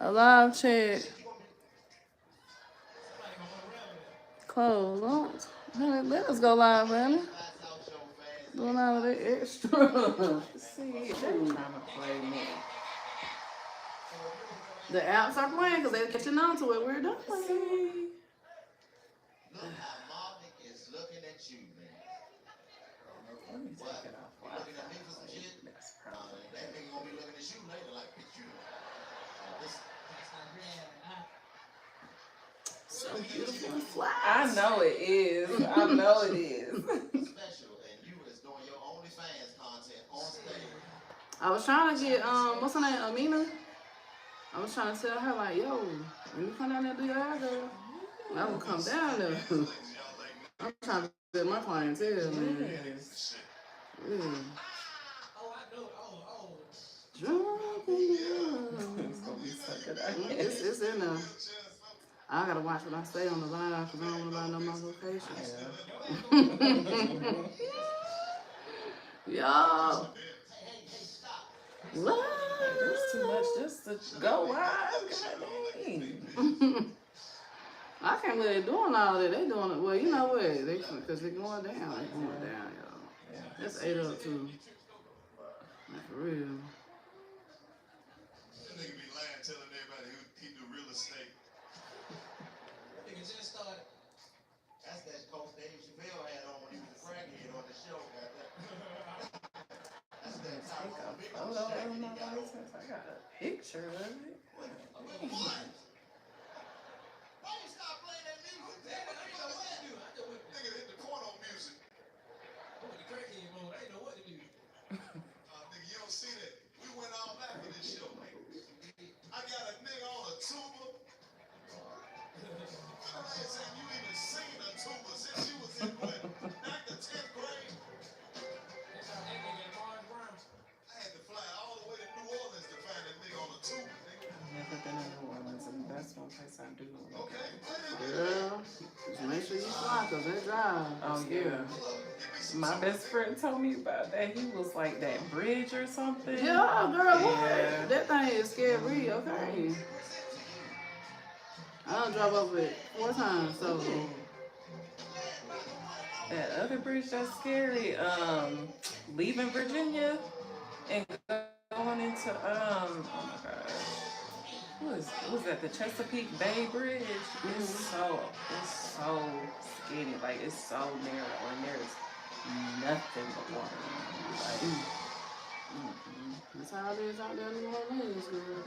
A live chat. Close. Honey, let us go live, honey. Doing all of that extra. See, they're trying to play me. The apps are playing because they're catching on to what we're doing. See? Let me take it off. That's probably So beautiful and flat. I know it is. I know it is. I was trying to get what's her name, Amina. I was trying to tell her like, yo, when you come down there and do your hair, girl, I will come down there. I'm trying to build my clientele, man. Yes. Yeah. Drunk in It's gonna be so good. it's in there. I gotta watch what I say on the live because I don't want to know my location. Yeah. Yo. What? It's too much just to go live. God dang. I can't believe they're doing all that. They doing it. Well, you know what? Because they're going down. They're going down, y'all. Yeah. That's 8 up, too. Like, for real. That nigga be lying, telling everybody he do real estate. Nigga just started. That's that Coach Dave Chappelle had on when he was a crackhead on the show. That's that Take a photo of my license. I got a picture of it. Why you stop playing that music? Nigga hit the corner on music. I went to crackhead mode. I didn't know what to do. Nigga, you don't see that. We went all back for this show, man. I got a nigga on a tuba. I ain't saying you even seen a tuba since you was in what? 9th or 10th grade? I had to fly all the way to New Orleans to find that nigga on a tuba, nigga. I've never been in New Orleans, and that's one place I do. Okay. Girl, just make sure you fly because they drive. Oh, yeah. My best friend told me about that. He was like that bridge or something. Yeah, girl, what? Yeah. That thing is scary, okay? I done drove over it 4 times, so. That other bridge that's scary, leaving Virginia and going into oh my gosh. What was that, the Chesapeake Bay Bridge? It's so skinny, like it's so narrow and there's nothing but water. Like, That's how it is out there in New Orleans, girl.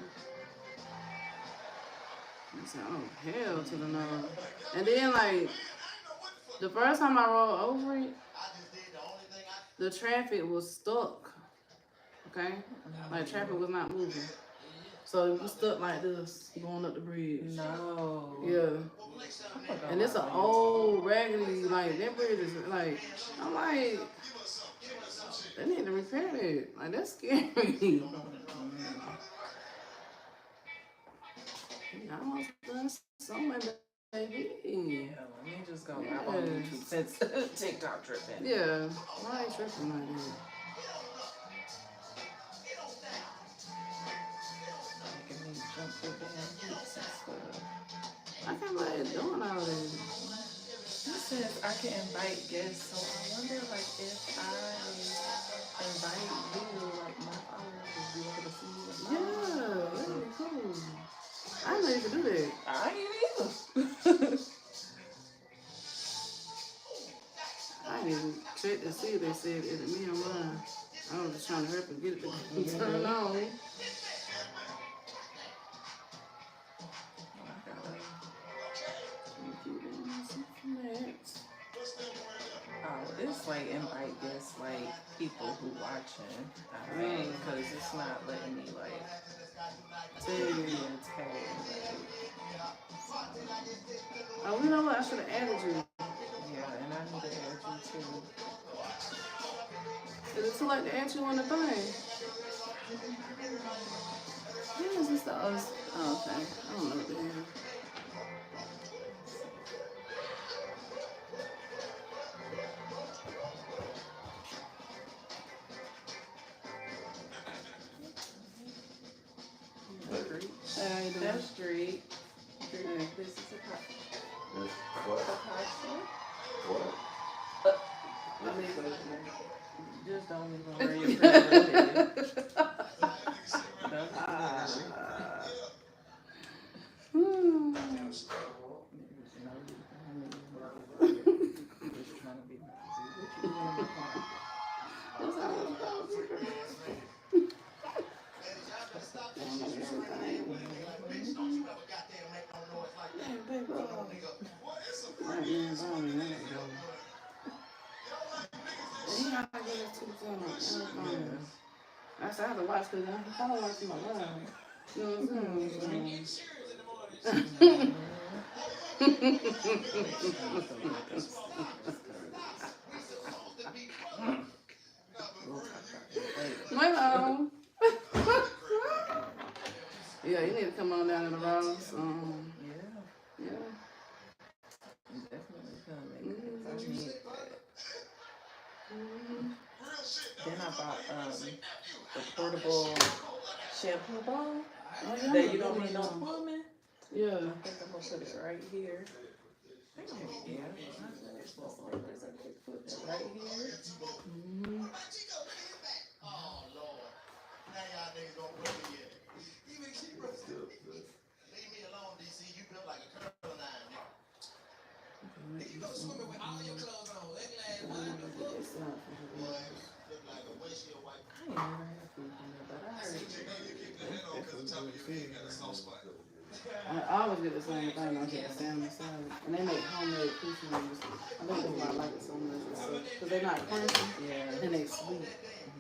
You say, oh, hell to the no. And then, like, the first time I rolled over it, the traffic was stuck. Okay? Like, traffic was not moving. So it was stuck like this, going up the bridge. no. Yeah. And it's an old, raggedy, like, that bridge is, like, I'm like, they need to repair it. Like, that's scary. I almost done so much, baby. Yeah, let me just go live on YouTube since TikTok tripping. Yeah, why ain't tripping like that? Making me jump through damn hoops and stuff. I can't believe it's doing all this. He says I can invite guests, so I wonder like if I invite you, like my followers will be able to see you. Yeah, that'd be cool. I didn't know you could do that. I ain't either. I didn't even check to see if they said it at me online. I was just trying to hurry up and get it to turn on. Oh, it's like invite guests, like people who watching. I mean, because it's not letting me like tag and tag. Oh, you know what? I should have added you. Yeah, and I need to add you too. Is it too late to add you on the thing? Yeah, is this the us? Oh, okay. I don't know what the hell. Hey, how you doing? That's Street. Hey. This is a What? What? I mean, just don't even wear your pretty little Hmm. That's how it's supposed to be. Ladies, y'all better stop that shit. You screaming at women like, bitch, don't you ever goddamn make no noise like that. Damn, baby. Come on, nigga. Boy, it's a Right, freaky yeah, ass bro, woman man, in I here, gotta boy. Y'all like niggas that go. shit. You gotta get us to the phone. I said I have to watch because I don't want to see my mom. You know what I'm saying? Well, yeah, you need to come on down to the Ross. Yeah, Yeah. I'm definitely coming. 'Cause I need that. Then I bought the portable shampoo bowl Oh, yeah, that you don't need no plumbing. Yeah. I think I'm gonna put it right here. Yeah, put it right here. Mm-hmm. Oh, Lord. Now y'all niggas gonna put me in it. Even keep leave me alone, DC. You built like a curling iron, nigga. You go swimming with all your clothes on. That glass, boy. Boy, look like a windshield wiper. I ain't never had food in there, but I heard You know you kicked the head on because the top of your head got a soft spot. I always get the same thing. I get the salmon salad. And they make homemade fish wings. I think that's why I like it so much. Because they're not crunchy. yeah. And they sweet.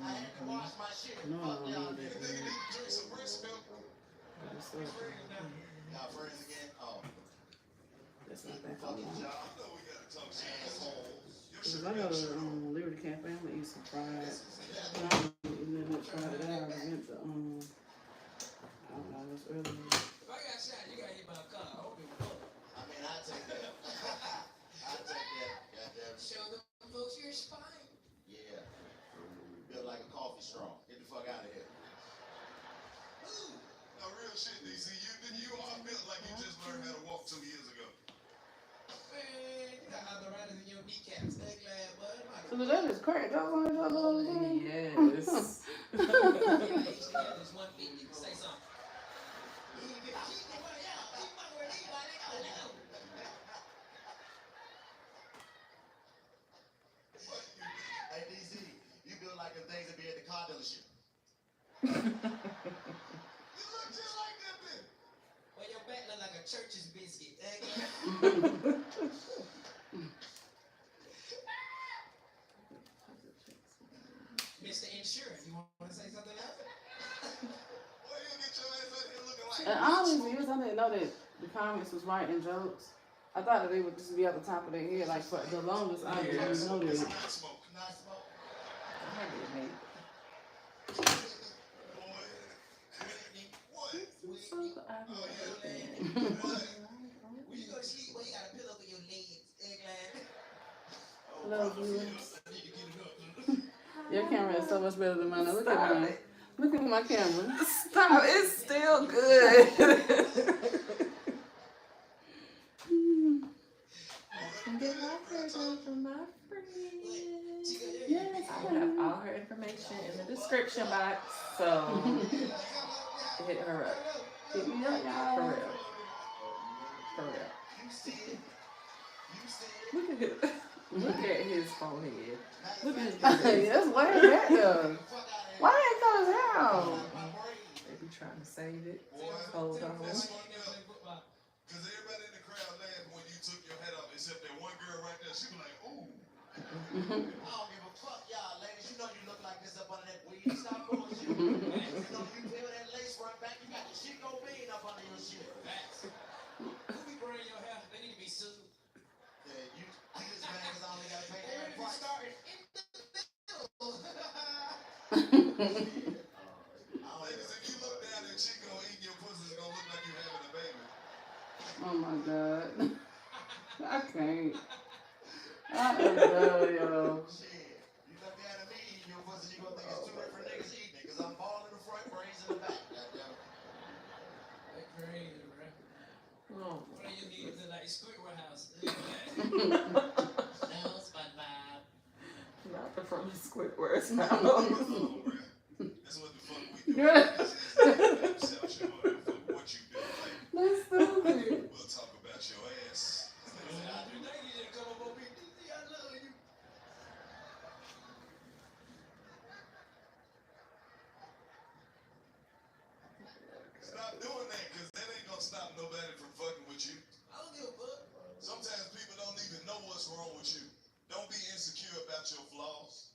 I had to wash my shit. No, I Fuck don't y'all need it. niggas. Nigga, need to drink some breast milk. But it's so good. Y'all friends again? Oh. That's not that Fuck funny. it, y'all. I know we gotta talk shit. Assholes. Because I go to Liberty Cafe, I'm going to eat some fried. I don't eat that much fried. I already went to, I don't know, it was earlier. If I got shot, you gotta hit my car. I don't give a fuck. I mean, I take that. I take that. Goddamn. Show them folks your spine. Yeah. Built like a coffee straw. Get the fuck out of here. Ooh. No, real shit, DC. You are built like you just learned how to walk 2 years ago. Man, you got arthritis in your kneecaps. That glad, bud. So the that is crack. That was on the other thing? Yes. Say something. Hey, DC, you build like them things that be at the car dealership. You look just like that bitch. Well, your back look like a church's biscuit. Mr. Insurance, you want to say something else? Well, you get your ass out here looking like And all these years, I didn't know that the comments was writing jokes. I thought that they would just be at the top of their head. Like, for the longest, I didn't It's know not that. smoke. Not smoke. I did make Boy. What? it. When you go to sleep, well, you got a pillow for your legs. Hello, viewers. Your camera is so much better than mine. Look at mine. Look at my camera. Stop, it's still good. Get my hair done from my friend. Yes, I have all her information in the description box, so hit her up. hit me up, For y'all. real. For real. Look at his, look at his forehead. Look at his face. Yes, where is that though? Why ain't cut his hair out? They be trying to save it. Hold on. Because everybody in the crowd laughed when you took your head off, except that one girl right there. She was like, ooh. I don't give a fuck, y'all ladies. You know you look like this up under that weed. Stop bullshit. You know you peel that lace front back, you got the shit go bean up under your shit. Facts. Who be burning your hair? They need to be sued. Yeah, you just mad because I only got to pay that price. Starting in the middle. Ladies, if you look down at Chico eating your pussy, it's gonna look like you having a baby. Oh my god. I can't. I am done, yo. Shit, you look down at me eating your pussy, you gonna think it's two different niggas eating it, cause I'm bald in the front, braids in the back. Goddamn it. Oh. What you need to like Squidward house. Not the from the Squidward's house. That's what the fuck we do. Girl. What you do, like, That's stupid. we'll talk about your ass. I need you to come up on me. I love you. Stop doing that, because that ain't gonna stop nobody from fucking with you. I don't give a fuck. Sometimes people don't even know what's wrong with you. Don't be insecure about your flaws.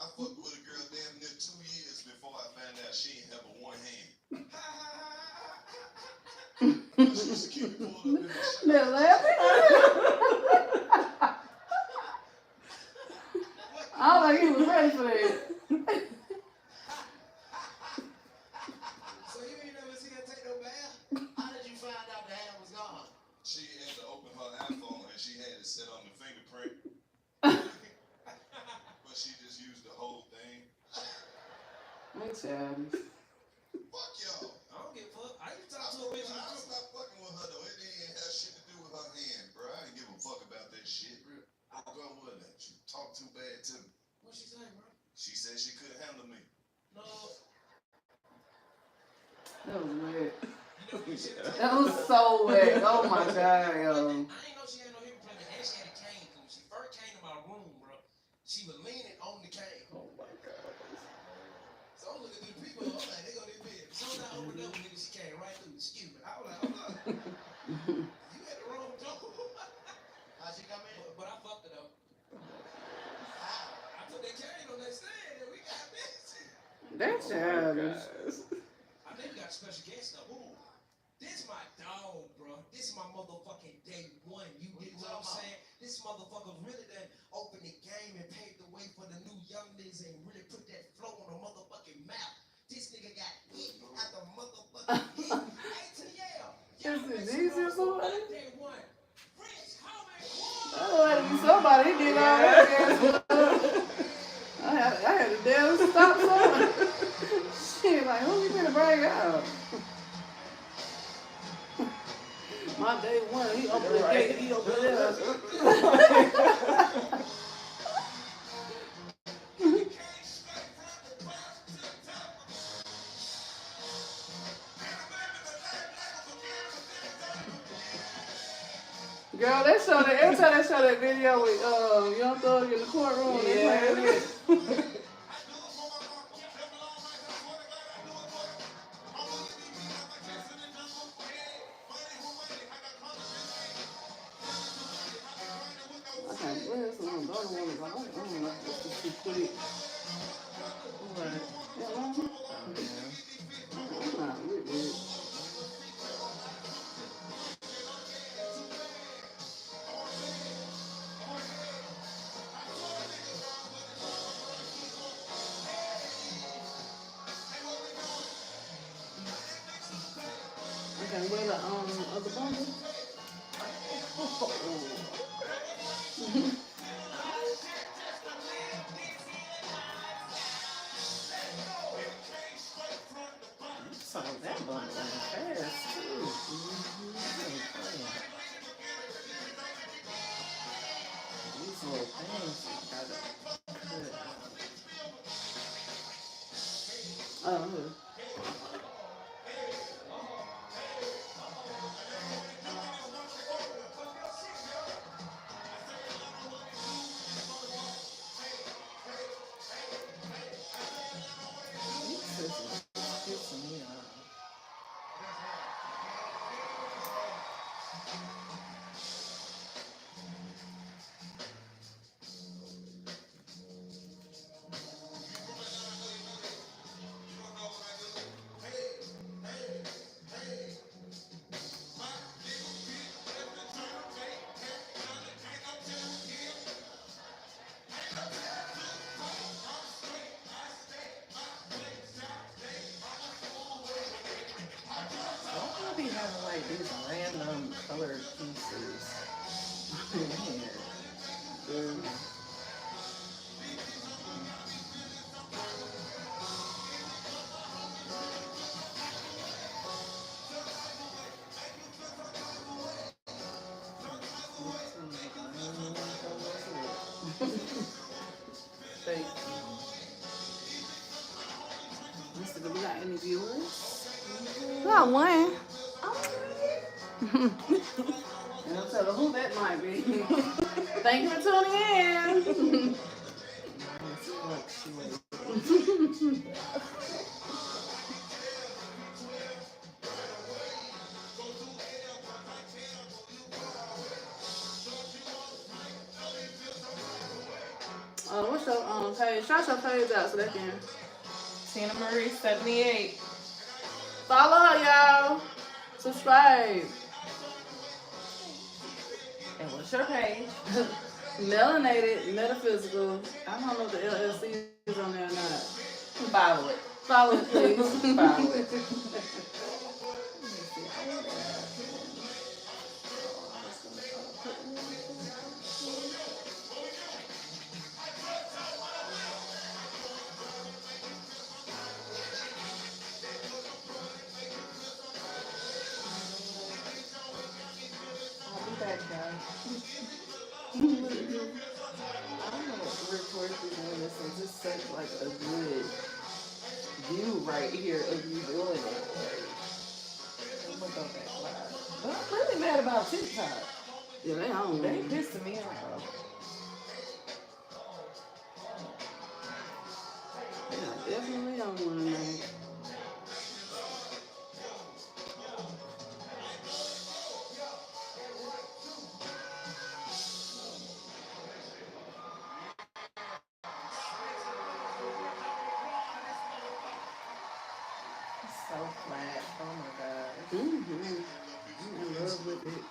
I fucked with a girl damn near 2 years before I found out she ain't have a one hand. She used to keep it pulled up in the shirt. They're laughing. I don't think he was ready for that. So you ain't never seen her take no bath? How did you find out the hand was gone? She had to open her iPhone and she had it set on the fingerprint. But she just used the whole thing. Hey, childish. Fuck y'all. I don't give a fuck. I used to talk to a bitch. I stopped fucking with her though. It didn't have shit to do with her hand, bro. I didn't give a fuck about that shit. I girl wasn't that. She talked too bad to me. What she say, bro? She said she couldn't handle me. No. That was weird. You know what she said? That was so weird. Oh my god, yo. I ain't know she had no hip replacement, and she had a cane. When she first came to my room, bro, she was leaning on the cane. Oh my god. So I'm looking at the people, I'm like, they go to their bed. So I opened up, nigga, she came right through. Excuse me. I was like, hold up. You had the wrong door. How'd she come in? But I fucked her though. I put that cane on that stand and we got busy. That's childish. I think we got a special guest though. Ooh. This my dog, bro. This is my motherfucking day one. You get what I'm saying? This motherfucker really done opened the game and paved the way for the new young niggas and really put that flow on the motherfucking map. This nigga got hit after motherfucking hit. ATL. This is easy or something? Day one. Rich, how many That had to be somebody. He did all that. I had to damn stop something. Shit, like, who you finna bring out? My day one, he opened the gate, he opened it up. Girl, they show that every time they show that video with Young Thug in the courtroom, they playing it. I can't believe this one. The other one is like, I don't know, this is too quick. What? Yeah, well, I'm not with it. Okay, where the other bundle? So that one went fast too. These little things you gotta cut out. Oh, These scissors pissing me off. Why do be having like these random colored pieces? Man. got one. Oh, And I'll tell her who that might be. Thank you for tuning in. What's your page? Shout your page out so they can Tina Marie 78. follow her, y'all. Subscribe. And what's your page? Melanated Metaphysical. I don't know if the LLC is on there or not. Follow it. Follow it, please. Follow it. I'll be back, guys. I don't record these doing this and just such like a good view right here of you doing it. Like, I'm gonna go back live. But I'm really mad about TikTok. Yeah, they on. They pissing me off. Yeah, definitely on one tonight. It's so flat. Oh my god. Mm-hmm. I'm in love with it.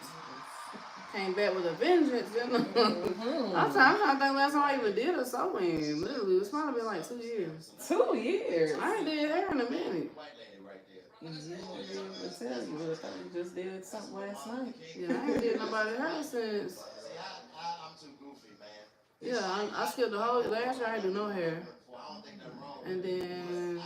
Came back with a vengeance, didn't I? I'm trying to think last time I even did a sewing. Literally, it's probably been like 2 years. 2 years. I ain't did hair in a minute. Yeah, I tell you, but I thought you just did something last night. Yeah, I ain't did nobody hair since. I'm too goofy, man. Yeah, I skipped the whole last year. I didn't do no hair, and then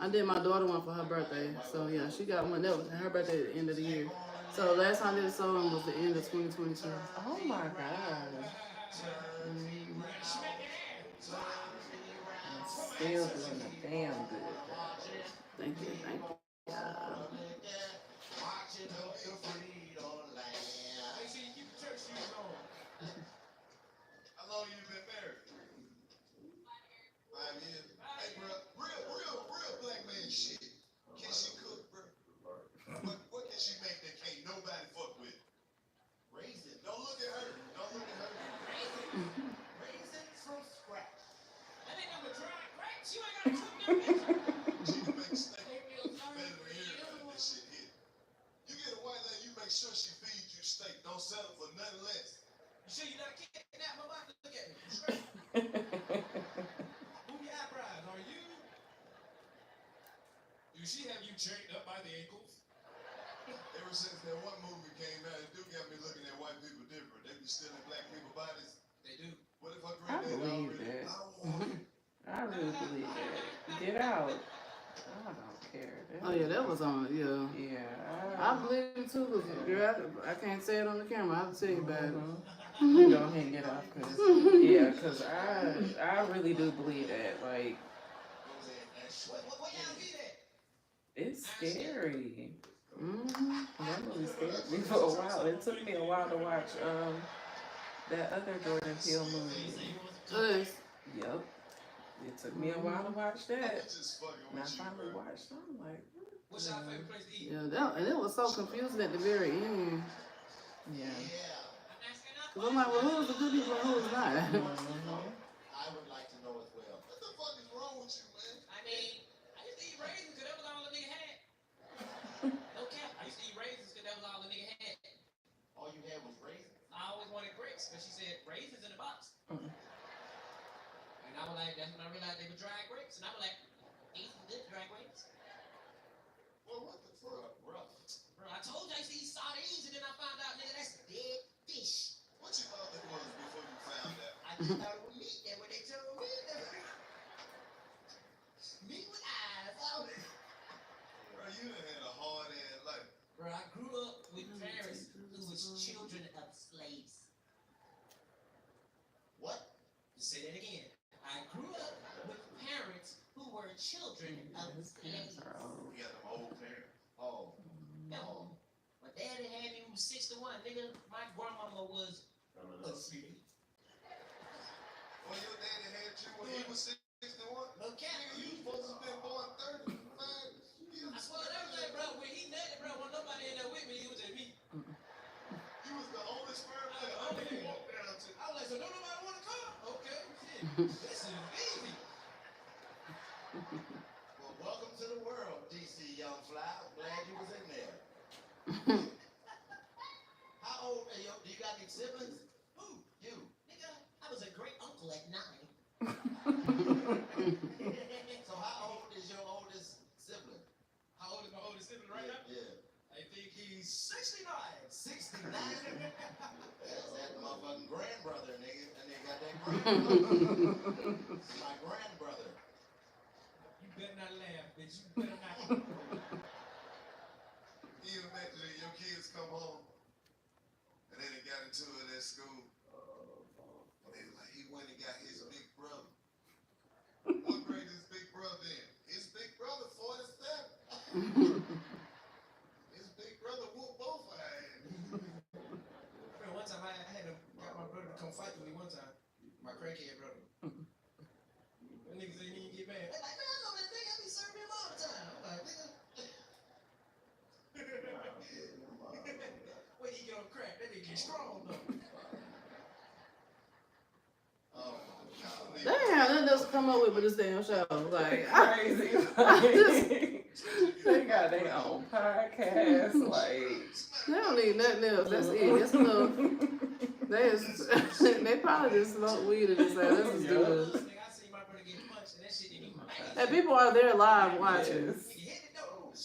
I did my daughter one for her birthday. So yeah, she got one. That was her birthday at the end of the year. So last time I did sewing was the end of 2022. Oh my god. Mm-hmm. I'm still doing a damn good. Thank you, thank you. How long you been married? 5 years. Hey, bro, real black man shit. Can she cook, bro? What can she make that can't nobody fuck with? Raisins. Don't look at her. Don't look at her. Raisins from scratch. That ain't number dry grapes. You ain't got to cook them. She can make steak better than everybody. This shit here. You get a white lady, you make sure she feeds you steak. Don't settle for nothing less. You sure you not kidnap my wife? Look at me. Straight. Who your eyebrows? Are you? Do she have you chained up by the ankles? Ever since that one movie came out, it do got me looking at white people different. They be stealing black people's bodies. They do. What if her I granddad believe already? that. I don't want it. I really believe that. Get out. I don't care. Oh yeah, that was on. Yeah, Yeah. I believe it too. Cause girl, I can't say it on the camera. I have to tell you about it. I'm gonna hang it up, cause I really do believe that. Like, it's scary. Mm-hmm. That movie scared me for a while. It took me a while to watch that other Jordan Peele movie. Good. Yep. It took me a while to watch that. Just fucking And I with you, finally bro. watched it. I'm like, What's our favorite place to eat? Yeah, and it was so confusing at the very end. yeah. Cause I'm like, well, who's the good people and who's not? I would like to know as well. What the fuck is wrong with you, man? I mean, I used to eat raisins because that was all the nigga had. No cap. I used to eat raisins because that was all the nigga had. All you had was raisins? I always wanted grapes, but she said raisins in a box. And I was like, that's when I realized they were dried grapes. And I was like, these are good dried grapes. Well, what the fuck, bro? Bro, I told you I used to eat sardines, and then I found out, nigga, that's dead fish. What you thought it was before you found out? I just thought it was meat. That's what they told me. Meat with eyes. Bro, you done had a hard ass life. Bro, I grew up with parents who was children of slaves. What? Say that again. I grew up with parents who were children of slaves. We got them old parents. 61, nigga. My grandmama was a city. Well, your daddy had you when he was 61? No cap. Nigga, you supposed to have been born 35 years. I swear to God, bro, when he nutted, bro, when nobody in there with me, it was just me. You was the only sperm nigga I only walked down to. I was like, so don't nobody want to come? Okay, shit. This is easy. Well, welcome to the world, DC Young Fly. I'm glad you was in there. How old are you? Do you got any siblings? Who? You. Nigga, I was a great uncle at 9. So how old is your oldest sibling? How old is my oldest sibling right now? Yeah. I think he's 69. 69? That's that motherfucking grandbrother, nigga. And they got that grandbrother. It's my grandbrother. You better not laugh, bitch. You better not. You imagine your kids come home and then they got into it at school. And they were like, he went and got his big brother. What grade is his big brother in? His big brother 47. His big brother whooped both of them. One time I had got my brother to come fight with me one time. My crackhead brother. That nigga said he didn't get mad. They're like, man, I know that nigga. I be serving him all the time. I'm like, nigga. When he get on crack, that nigga get strong though. Oh my God. Damn, nothing else to come up with but this damn show. Like, Crazy. Like, they got their own podcast. Like, they don't need nothing else. That's it. That's enough. They probably just smoke weed and just say, let's just do this. I see my brother get punched and that shit didn't even. And people are there live watching. yes. Nigga hit the nose.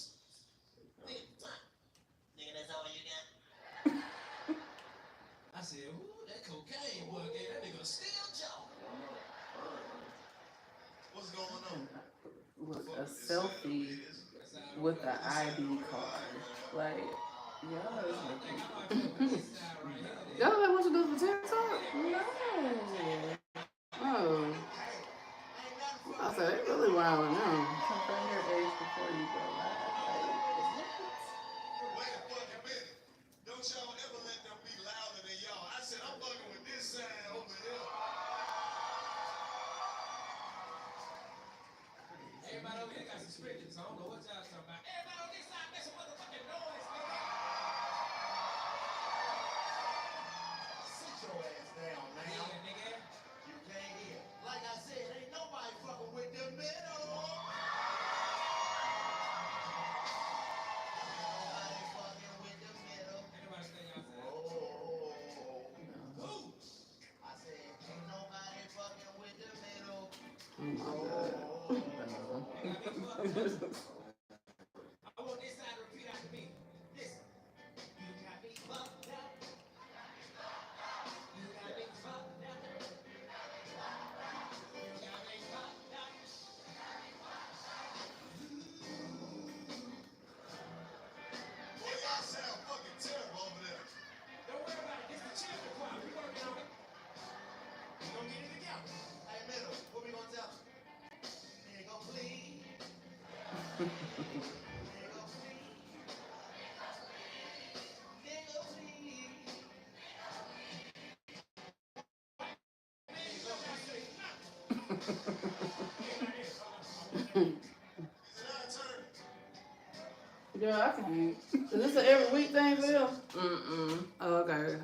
Nigga, that's all you got? I said, ooh, that cocaine boy gave that nigga a steel jaw. What's going on? With a selfie with the ID card. Like, y'all is making. Y'all know what you do for TikTok? No. Oh. I said, they really wilding now. Confirm your age before you go live. Wait a fucking minute. Don't y'all ever let them be louder than y'all. I said, I'm fucking with this side over here. Everybody over here got suspicion, so I don't know what y'all talking about. Everybody on this side make some motherfucking noise, nigga. Sit your ass down, man. Yeah, nigga. You can't hear. Like I said, ain't nobody fucking with the middle. Nobody fucking with the middle. Ain't nobody staying outside. Oh. Who? I said, ain't nobody fucking with the middle. Oh my God. I want this side to repeat after me. Listen. You got me fucked up. You got me fucked up. You got me fucked up. Boy, y'all sound fucking terrible over there. Don't worry about it. This is the champion choir. We working on it. We gonna get it together. Hey, middle, what we gonna tell them? Nigga, please. Nigga, please. Nigga, please. Is it our turn? Yeah, I can't. Is this an every week thing for you? Mm-mm. Oh, okay. I need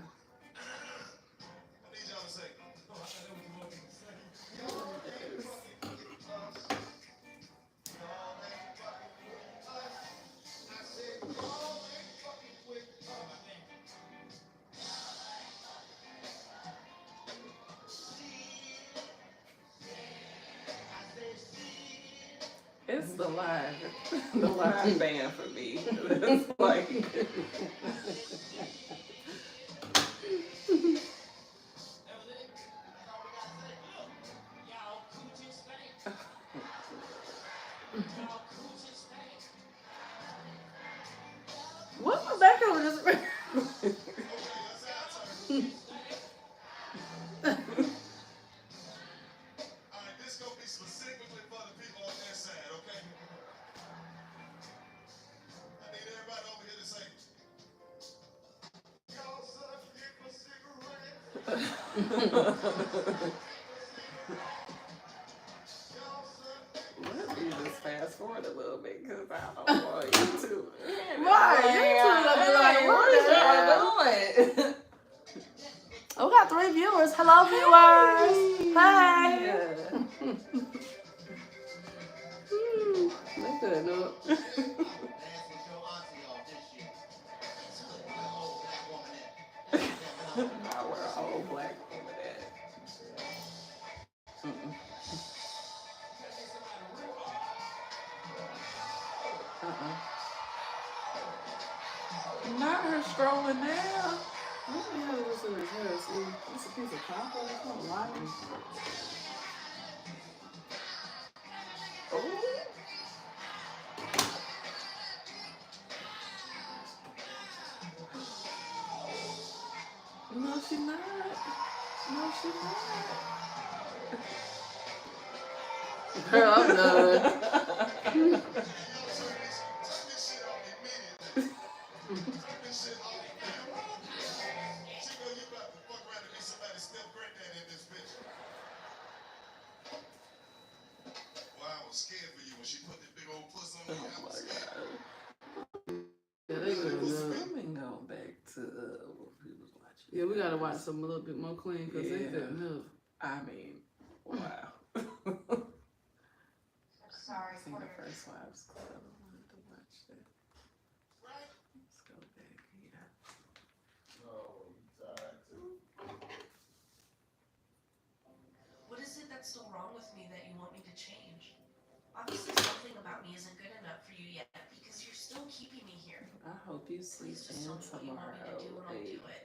y'all to say. Oh, I thought that was what you say. Y'all ain't fucking with us. Y'all ain't fucking with us. I said, y'all ain't fucking with us. I said, shit. It's the live band for me. It's like, That was it. That's all we gotta say. Look, y'all coochie stank. Y'all coochie stank. What's the back of this? Okay, that's our turn. All right, this gonna be specifically for the people on that side, okay? I need everybody over here to say, Let me just fast forward a little bit because I don't want you to. Right, you two gonna be like, what is y'all doing? Oh, we got 3 viewers. Hello, viewers. Hey. They good, no. Dance with your auntie off this year. Where the old black woman at? Not where an old black woman at. Not her strolling now. What the hell is this in his hair? See, it's a piece of copper or something. Wire. No, she's not. No, she's not. Girl, I'm done. Scared for you when she put that big old puss on Oh you. my god. Yeah, they good. Swimming going back to what we was watching. Yeah, we gotta watch some a little bit more clean because they Yeah. couldn't help. I mean, wow. Sorry Seen for the your First Wives Club. I wanted to watch that. Let's go back here. Oh, you tired too? What is it that's still wrong with me that you want me to change? Obviously something about me isn't good enough for you yet because you're still keeping me here. I hope you sleep Please just tell in me what you want me to do and I'll tomorrow. do it.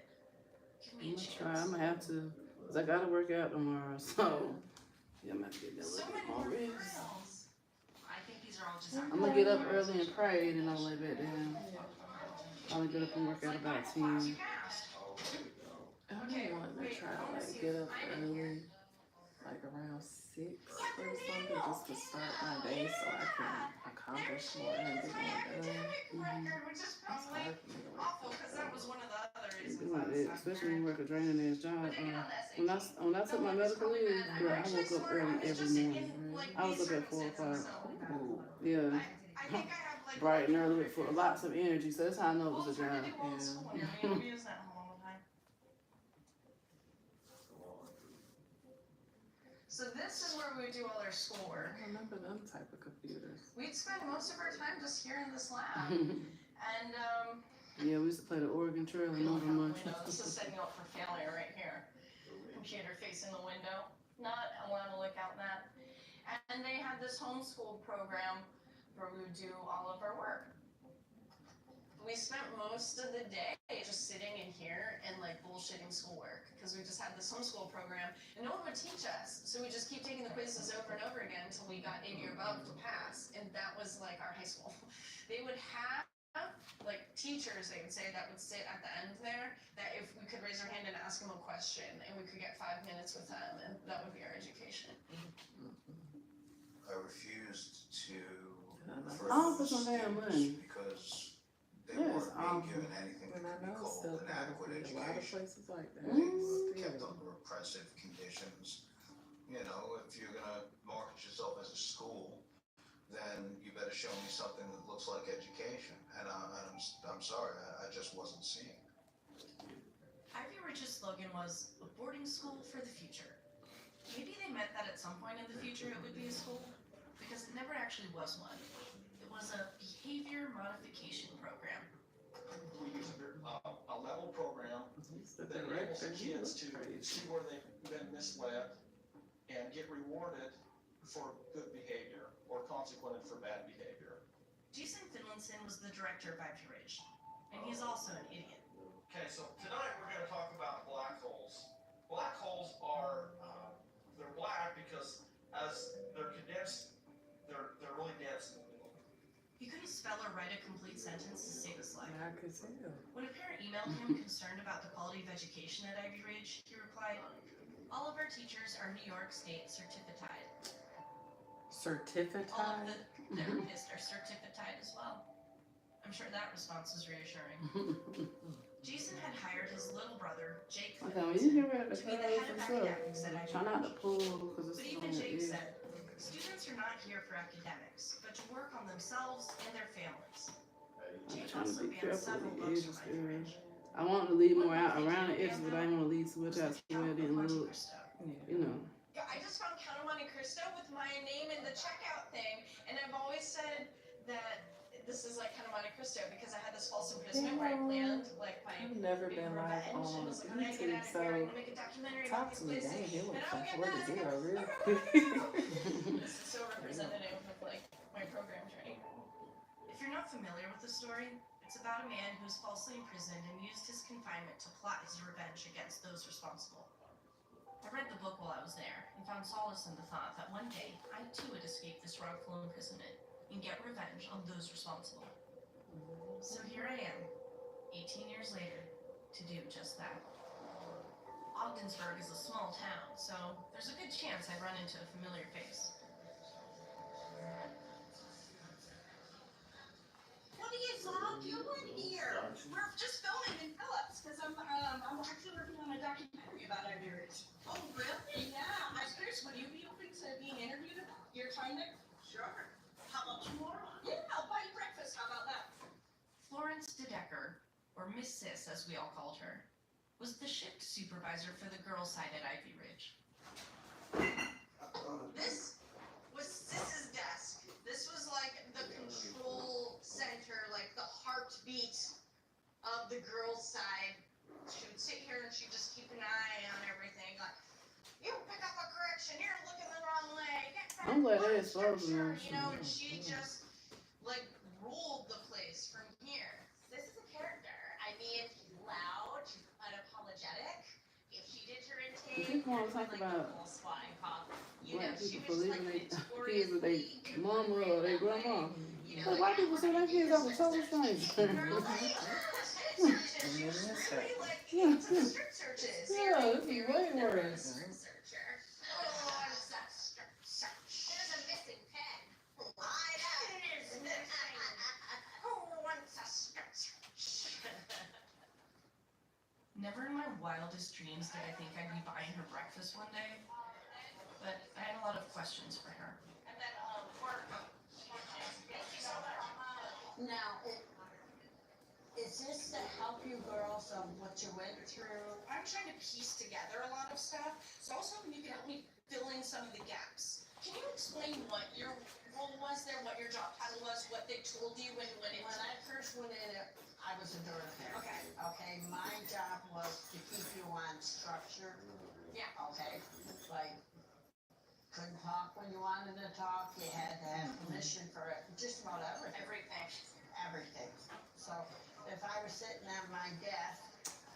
Give I'm me a gonna chance. try. I'm gonna have to. Because I gotta work out tomorrow. So, yeah, I'm gonna have to get that So little bit many more more rest. girls. I think these are all just I'm gonna get up early and pray and then I'll lay back down. I'll get up and work out about 10. You passed. I really want to try to like get up early, like around 6 or something, just to start my day so I can accomplish more and get more done. Which is It's probably hard for me to wake awful up because that was early. one of the other reasons Do I like was that, especially when you work a draining ass job. When I took my No, medical leave, I'm girl, I actually woke up sort of- early it's every just in, morning. like, I was these up at 4 circumstances, o'clock. so- Ooh. Yeah, I think I have like bright and early with full, lots of energy. So that's how I know it was a job. alternative old school and everything. We use that all the time. So this is where we do all our schoolwork. I remember them type of computers. We'd spend most of our time just here in this lab. And Yeah, we used to play the Oregon Trail and over much. this is setting you up for failure right here. Computer facing the window. Not allowed to look out that. And they had this homeschool program where we would do all of our work. We spent most of the day just sitting in here and like bullshitting schoolwork because we just had this homeschool program and no one would teach us. So we just keep taking the quizzes over and over again until we got 80 or above to pass. And that was like our high school. They would have like teachers, they would say, that would sit at the end there, that if we could raise our hand and ask them a question and we could get 5 minutes with them, and that would be our education. I refused to All for some damn money. because they Yes, weren't all being for- given anything And that I could be know it's called still an adequate probably a lot of education. places like that. They were kept Still. under oppressive conditions. You know, if you're gonna market yourself as a school, then you better show me something that looks like education. And I'm sorry, I just wasn't seeing it. Ivy Ridge's slogan was a boarding school for the future. Maybe they meant that at some point in the future it would be a school, because it never actually was one. It was a behavior modification program. We use a level program He's the that enables director. the He kids looks to crazy. see where they've been misled and get rewarded for good behavior or consequented for bad behavior. Jason Finlinson was the director of Ivy Ridge, and he's also an idiot. Okay, so tonight we're going to talk about black holes. Black holes are, they're black because as they're condensed, they're really dense. He couldn't spell or write a complete sentence to save his life. I could tell. When a parent emailed him concerned about the quality of education at Ivy Ridge, he replied, "All of our teachers are New York State certified. Certificate? All of the therapists are certified as well." I'm sure that response was reassuring. Jason had hired his little brother, Jake, Okay, when you get ready to to be the cut head of some stuff, academics at Ivy try not to Ridge. pull because But it's even on your Jake ear. said, students are not here for academics, but to work on themselves and their families. I'm Jake trying to also be banned careful several with the books edges, from Ivy girl. Ridge. I want to leave One more book out they around the did edges, ban, but I though, didn't want to leave too much was out the so where Count it of didn't Monte look, Cristo. you know. I just found Count of Monte Cristo with my name in the checkout thing, and I've always said that this is like Count of Monte Cristo because I had this false imprisonment where I planned like my I've never big been live revenge, and on was like, I gotta get YouTube, out of here, I'm so gonna make a documentary talk about to these me. places, Dang, it and went I'll from get 4 to back. 0 real This is so representative of like my program training. If you're not familiar with the story, it's about a man who was falsely imprisoned and used his confinement to plot his revenge against those responsible. I read the book while I was there and found solace in the thought that one day I too would escape this wrongful imprisonment and get revenge on those responsible. So here I am, 18 years later, to do just that. Ogdensburg is a small town, so there's a good chance I run into a familiar face. What are you all doing here? We're just filming in Phillips because I'm actually working on a documentary about Ivy Ridge. Oh, really? Yeah. I was curious, would you be open to being interviewed about your time there? Sure. How about tomorrow? Yeah, I'll buy you breakfast. How about that? Florence DeDecker, or Miss Sis as we all called her, was the shift supervisor for the girls' side at Ivy Ridge. This was Sis's desk. This was like the control center, like the heartbeat of the girls' side. She would sit here and she'd just keep an eye on everything. Like, you pick up a correction, you're looking the wrong way. Get back, I'm glad they one exposed scripture, them. you know, and she just like ruled the place from here. This is a character. I mean, she's loud, she's unapologetic. If she did her intake, People want to talk like about the whole spotting pop. You know, black she people was for just leaving like their kids with their notoriously mama or their grandma. you know, But white people send their kids out with total strangers. Yeah, strip searches. Yeah, this is way worse. Strip searcher. Oh, what's that strip search? There's a missing pen. I know. Who wants a strip search? Never in my wildest dreams did I think I'd be buying her breakfast one day, but I had a lot of questions for her. And then, work. Now, is this to help you girls on what you went through? I'm trying to piece together a lot of stuff, so I was hoping you could help me fill in some of the gaps. Can you explain what your role was there, what your job title was, what they told you when you went in? When I first went in, I was a director. Okay. Okay, my job was to keep you on structure. Yeah. Okay, like, couldn't talk when you wanted to talk, you had to have permission for it, just about everything. Everything. So, if I was sitting at my desk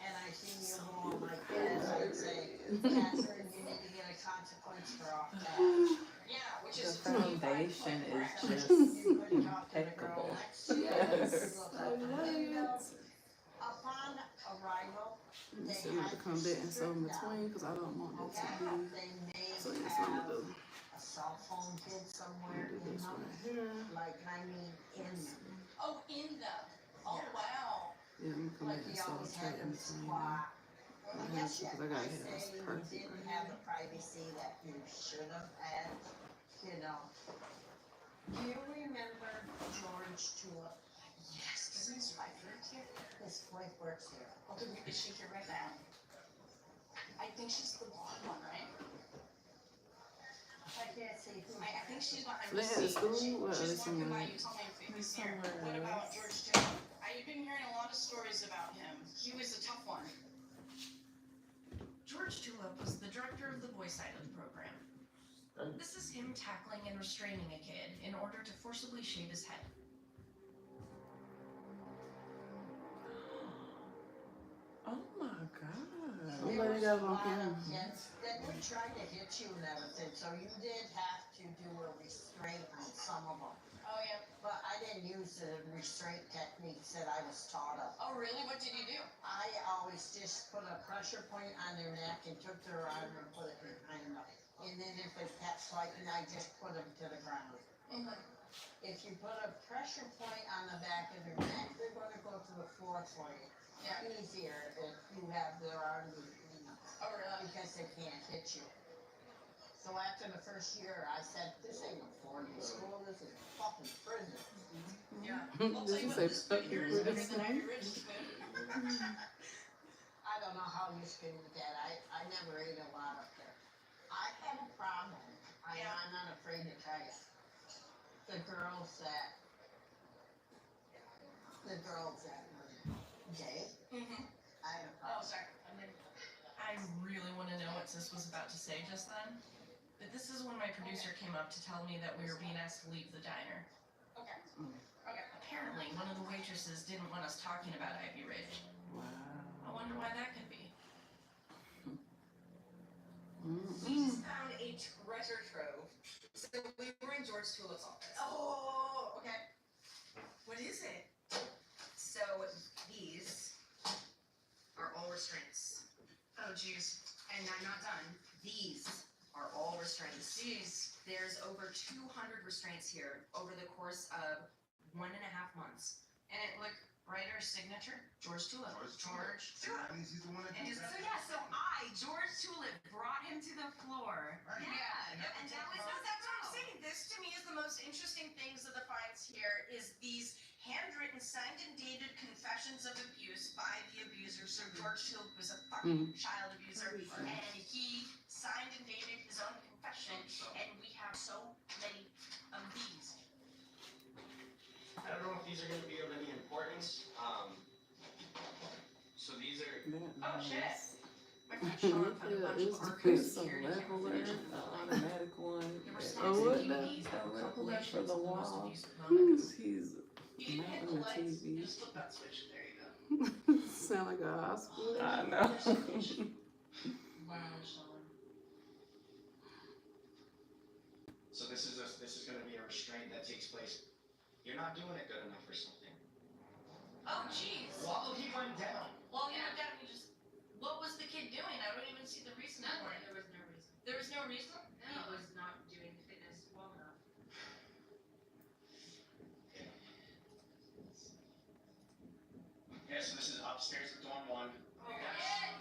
and I seen you go on like this, I'd say, Catherine, you need to get a consequence for off that. Yeah, which The is foundation is just you couldn't talk to the girl impeccable. next to you. Yes. Look out the window. Upon arrival, I'm they still have to had come back and sew in stripped down. between because I don't want it to Okay, be. they may So that's what I'm have gonna do. a cell phone kid I'm somewhere gonna do in this them. right here. Like, I mean, in them. Oh, in them. Oh, wow. Yeah, I'm gonna come Like back and he sew always straight had in them between. squat. I Well, have yes, to yeah, because I gotta I have this say you perfect didn't right have here. the privacy that you should have had, you know. Do you remember George Tulip? Yes, doesn't his wife work here? His wife works here. Okay, is she here right now? I think she's the blonde one, right? I can't see who. I think she's behind They the had a seat. school? Well, She's it's walking somewhere. by, you tell me if he's here. Somewhere What about else. George Tulip? I've been hearing a lot of stories about him. He was a tough one. George Tulip was the director of the boys' side of the program. This is him tackling and restraining a kid in order to forcibly shave his head. Oh my god. I'm glad you guys on There was a lot camera. of kids that would try to hit you and everything, so you did have to do a restraint on some of them. Oh, yeah. But I didn't use the restraint techniques that I was taught of. Oh, really? What did you do? I always just put a pressure point on their neck and took their arm and put it behind them. And then if it kept fighting, I just put them to the ground. Mm-hmm. If you put a pressure point on the back of their neck, they're gonna go to the floor for you. easier if you have their arm Oh, really? because they can't hit you. So after the first year, I said, this ain't a boarding school, this is fucking prison. Yeah. I'll tell Did you you what, say this spoon here is better prison? than Ivy Ridge spoon. I don't know how you can eat that. I never ate a lot up there. I had a problem. I'm not afraid to tell you. The girls that were gay, Mm-hmm. I had a Oh, problem. sorry. I really want to know what Sis was about to say just then. But this is when my producer came up to tell me that we were being asked to leave the diner. Okay. Okay. Apparently, one of the waitresses didn't want us talking about Ivy Ridge. Wow. I wonder why that could be. We just found a treasure trove. So we were in George Tulip's office. Oh, okay. What is it? So these are all restraints. Oh, geez. And I'm not done. These are all restraints. Jeez. There's over 200 restraints here over the course of 1.5 months. And it looked writer's signature? George Tulip. George. He's the one that And did so that. George Tulip, brought him to the floor. Yeah. And that was That's what I'm saying. This to me is the most interesting things of the finds here is these handwritten, signed and dated confessions of abuse by the abuser. So George Tulip was a fucking child abuser, and he signed and dated his own confession, and we have so many of these. I don't know if these are going to be of any importance. So these are. Oh shit. My friend Sean found a bunch of archive It's a security leveler, cameras. an automatic one. There were Oh, snaps what and that? DVDs that were Level that for compilations the of the most wall. abusive moments. He's You didn't hit the mounting the lights, TV. you just flip that switch. There you go. Sound like a hospital. I know. Wow, Sean. So this is going to be a restraint that takes place. You're not doing it good enough or something. Oh jeez. While he went down. Well, you looked at me just. What was the kid doing? I don't even see the reason for it. There was no reason. There was no reason? He was not doing fitness well enough. Yeah, so this is upstairs at dorm 1.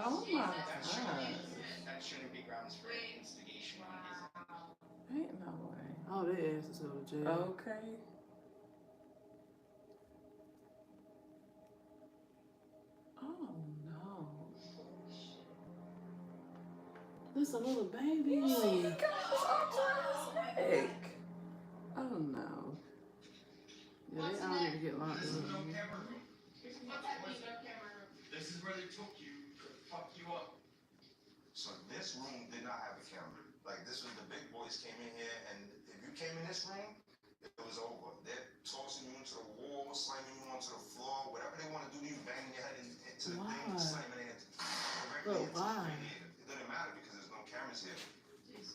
Oh my That god. shouldn't be grounds for instigation. Ain't no way. Oh, they asked us to go to jail. Okay. Oh no. There's a little baby. Oh no. Yeah, they all need to get locked This is no up. camera room. What's happening? No camera room. This is where they took you to fuck you up. So this room did not have a camera. Like this was the big boys came in here, and if you came in this room, it was over. They're tossing you into the wall, slamming you onto the floor, whatever they want to do to you, banging your head into the thing, Why? slamming it directly But into why? the radiator. It doesn't matter because there's no cameras here.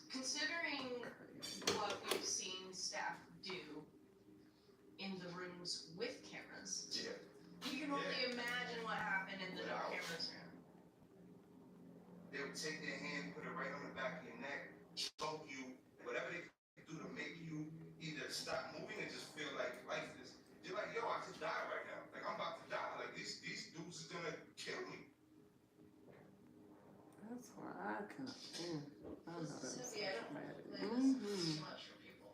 Considering what we've seen staff do in the rooms with cameras, Yeah. you can only imagine what happened in the no Without. cameras room. They would take their hand, put it right on the back of your neck, choke you, whatever they could do to make you either stop moving and just feel like life is. You're like, yo, I could die right now. Like I'm about to die. Like these dudes is gonna kill me. That's where I can. I know that's Sylvia, I don't traumatic. This is Mm-hmm. too much for people.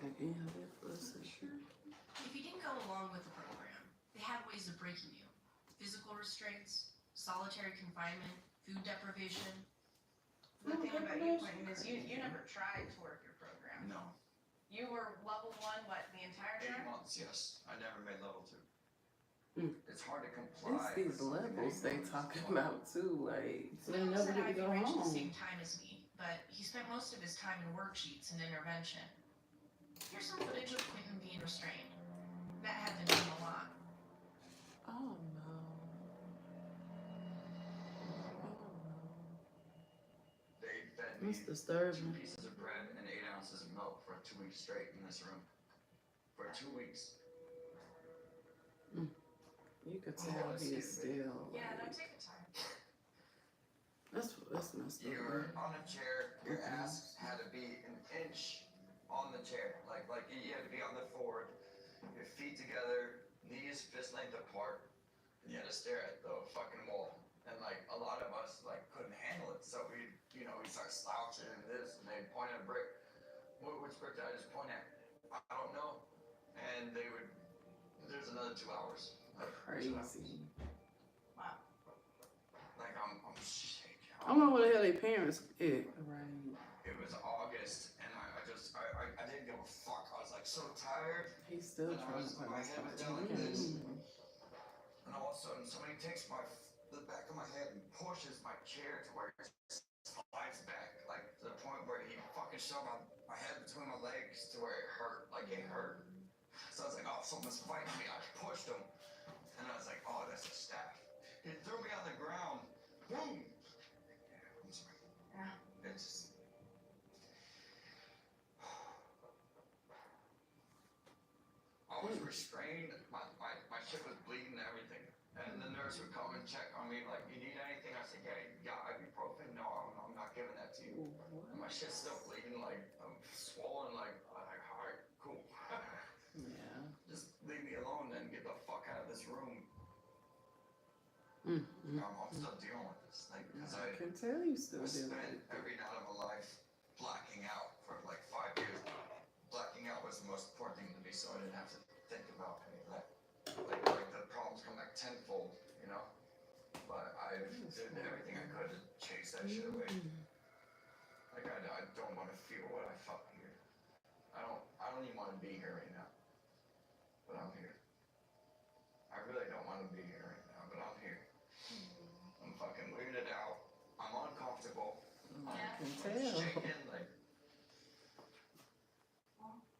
Okay, can you have that for a second? If you didn't go along with the program, they had ways of breaking you. Physical restraints, solitary confinement, food deprivation. The thing about you, Quentin, is you never tried to work your program. No. You were level 1, what, the entire 8 time? months, yes. I never made level 2. It's hard to It's comply. these with something levels that they you know is talking fun. about too, like so they Quentin was never at get to Ivy go Ridge at the home. same time as me, but he spent most of his time in worksheets and intervention. Here's some footage of Quentin being restrained. That had to mean a lot. Oh no. They fed Oh no. me It's 2 disturbing. pieces of bread and 8 ounces of milk for 2 weeks straight in this room. For 2 weeks. You could tell he is still. Yeah, no, Like, take your time. that's messed You up. were on a chair, your Okay. ass had to be an inch on the chair. Like you had to be on the forward, your feet together, knees fist length apart, and you had to stare at the fucking wall. And like a lot of us like couldn't handle it, so we start slouching and this, and they point at a brick. Which brick did I just point at? I don't know. And they would. There's another 2 hours. Like, Crazy. 2 hours. Wow. Like I'm shaking. I wonder what the hell their parents is. Right. It was August, and I didn't give a fuck. I was like so tired, He's still and my traumatized head by was it. doing this, Mm. and all of a sudden somebody takes the back of my head and pushes my chair to where it slides back, like to the point where he fucking shoved my head between my legs to where it hurt, like it hurt. So I was like, oh, someone's fighting me. I pushed him, and I was like, oh, that's a staff. He threw me on the ground. Boom. Yeah, I'm sorry. Yeah. It's just. I was restrained. My shit was bleeding and everything. And the nurse would come and check on me, like, you need anything? I said, yeah, you got ibuprofen? No, I'm not giving that to you. And my shit's still bleeding, like, I'm swollen, like, all right, cool. Yeah. Just leave me alone and get the fuck out of this room. Mm. I'm still dealing with this, like, because I can tell you still I do spent it. every night of my life blacking out for like 5 years. Blacking out was the most important thing to me, so I didn't have to think about any of that. Like the problems come back tenfold, you know. But I did everything I could to chase that shit away. Like I don't want to feel what I felt here. I don't even want to be here right now. But I'm here. I really don't want to be here right now, but I'm here. I'm fucking weirded out. I'm uncomfortable. I Yeah. can I'm tell. shaking, like.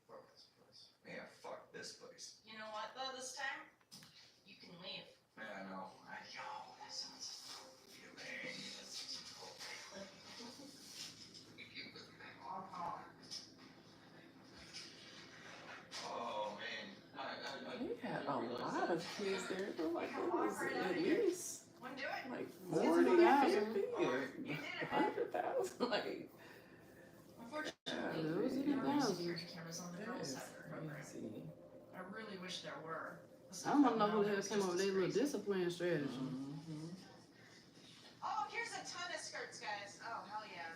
Fuck this place. Yeah, fuck this place. You know what though? This time, you can leave. Yeah, I know. That sounds appealing. Oh man. He had a lot of kids there. It looked like it was at least Wouldn't do it. like That's 40, 1,000. 50, or 100,000. Like, Unfortunately, Yeah, those are the there are no 1,000. security cameras on the that girls' is side of the program. crazy. I really wish there were. I don't know who the hell came up with their little discipline strategy. Mm-hmm. Oh, here's a ton of skirts, guys. Oh, hell yeah.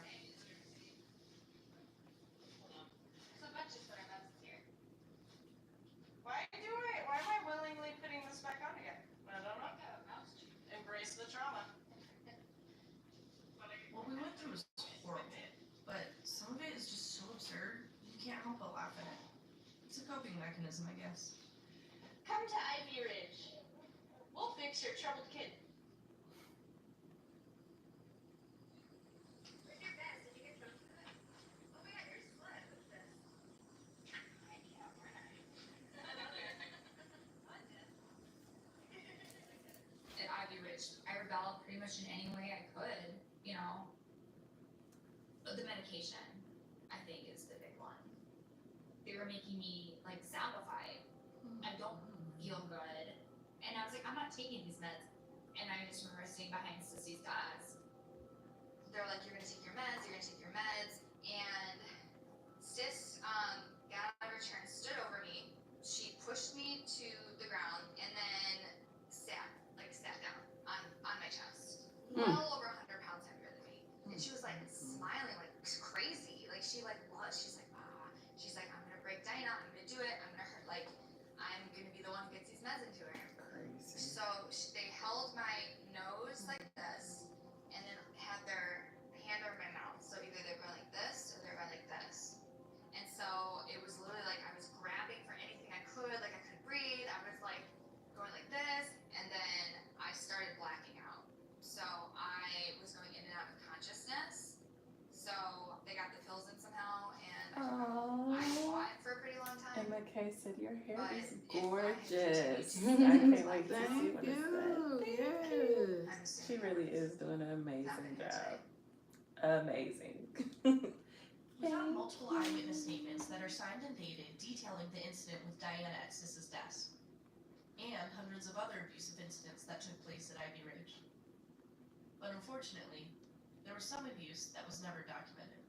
So much is what I'm about to hear. Why am I willingly putting this back on again? I don't know. Embrace the trauma. What we went through was horrible, but some of it is just so absurd, you can't help but laugh at it. It's a coping mechanism, I guess. Come to Ivy Ridge. We'll fix your troubled kid. Where's your vest? Did you get some for this? Oh my god, you're slut. What's this? I can't wear At Ivy Ridge, I rebelled pretty much in any way I could, you know. But the medication, I think, is the big one. They were making me like zombified. I don't feel good. And I was like, I'm not taking these meds. And I just remember sitting behind Sissy's desk. They're like, you're gonna take your meds, you're gonna take your meds. And Sis got out of her chair and stood over me. She pushed me to the ground and then sat down on my chest. Well over 100 pounds heavier than me. And she was like smiling like crazy. Like she like was. She's like, ah. She's like, I'm gonna break Dinah. I'm gonna do it. I'm gonna hurt. Like, I'm gonna be the one who gets these meds into her. Crazy. So they held my nose like this, and then had their hand over my mouth. So either they were like this, or they were like this. And so it was literally like I was grabbing for anything I could. Like I couldn't breathe. I was like going like this, and then I started blacking out. So I was going in and out of consciousness. So they got the pills in somehow, and Oh. I fought for a pretty long time. And McKay said, your hair But is if gorgeous. I I can't wait to see Thank what it you. said. Thank you. Yes. I'm She really is doing an amazing job. Amazing. We found multiple eyewitness statements that are signed and dated detailing the incident with Diana at Sis's desk, and hundreds of other abusive incidents that took place at Ivy Ridge. But unfortunately, there was some abuse that was never documented.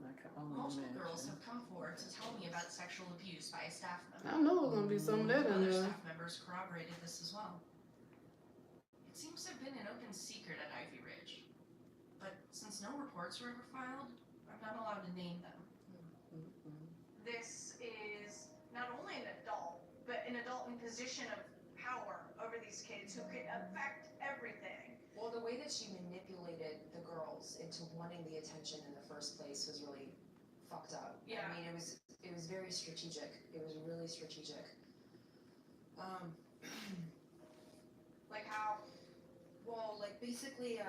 I can only Multiple imagine. girls have come forward to tell me about sexual abuse by a staff member. I know it's gonna be some of that in Other there. staff members corroborated this as well. It seems to have been an open secret at Ivy Ridge. But since no reports were ever filed, I'm not allowed to name them. This is not only an adult, but an adult in position of power over these kids who could affect everything. Well, the way that she manipulated the girls into wanting the attention in the first place was really fucked up. Yeah. I mean, it was very strategic. It was really strategic. Like how? Well, like basically,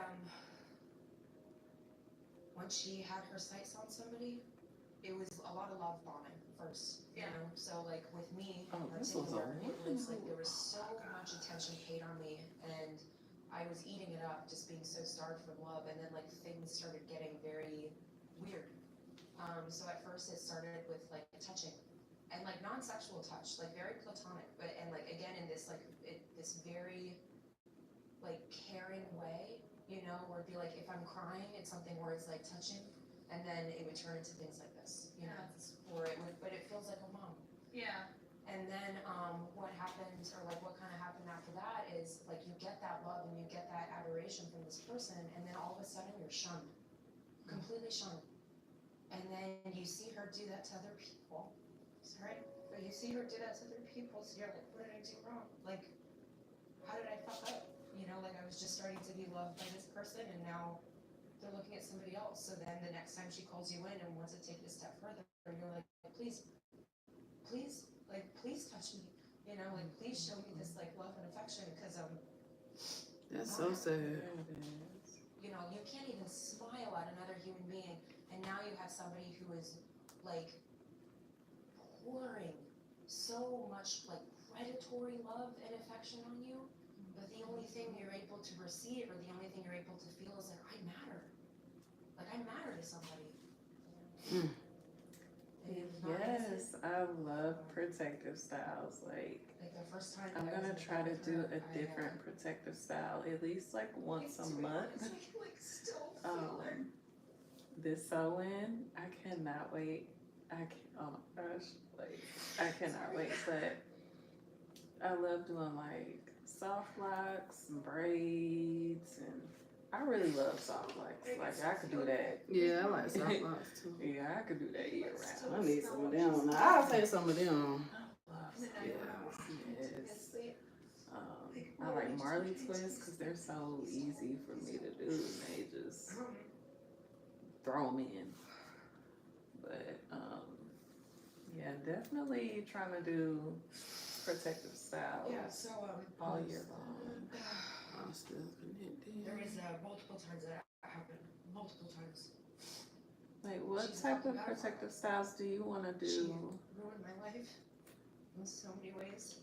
once she had her sights on somebody, it was a lot of love bombing first. You know, so like with me, Oh, in this was a particular, it was like while. there was so much attention paid on me, and I was eating it up, just being so starved from love, and then like things started getting very weird. So at first it started with like touching, and like non-sexual touch, like very platonic, but and like again in this like this very like caring way, you know, where it'd be like if I'm crying, it's something where it's like touching, and then it would turn into things like this, you know, or it would, but it feels like a mom. Yeah. And then what happened, or like what kind of happened after that is like you get that love and you get that adoration from this person, and then all of a sudden you're shunned, completely shunned. And then you see her do that to other people. Sorry, but you see her do that to other people, so you're like, what did I do wrong? Like, how did I fuck up? You know, like I was just starting to be loved by this person, and now they're looking at somebody else. So then the next time she calls you in and wants to take it a step further, you're like, please, like, please touch me. You know, like, please show me this like love and affection, because That's so sad. you know, you can't even smile at another human being, and now you have somebody who is like pouring so much like predatory love and affection on you, but the only thing you're able to receive, or the only thing you're able to feel, is like, I matter. Like I matter to somebody. Yes, I love protective styles. Like the first time I'm that I was gonna in the try to bed with do her, a different protective style at least like once a month. This Sewin, I cannot wait. Oh my gosh, like I cannot wait. But I love doing like soft locks and braids, and I really love soft locks. Like I could do that. Yeah, I like soft locks too. Yeah, I could do that year round. I need some of them. I'll take some of them. Yes. I like Marley twists because they're so easy for me to do, and they just throw them in. But yeah, definitely trying to do protective styles. Yeah, so all year long. There was multiple times that happened. Multiple times. Like, what type of protective styles do you want to do? She ruined my life in so many ways.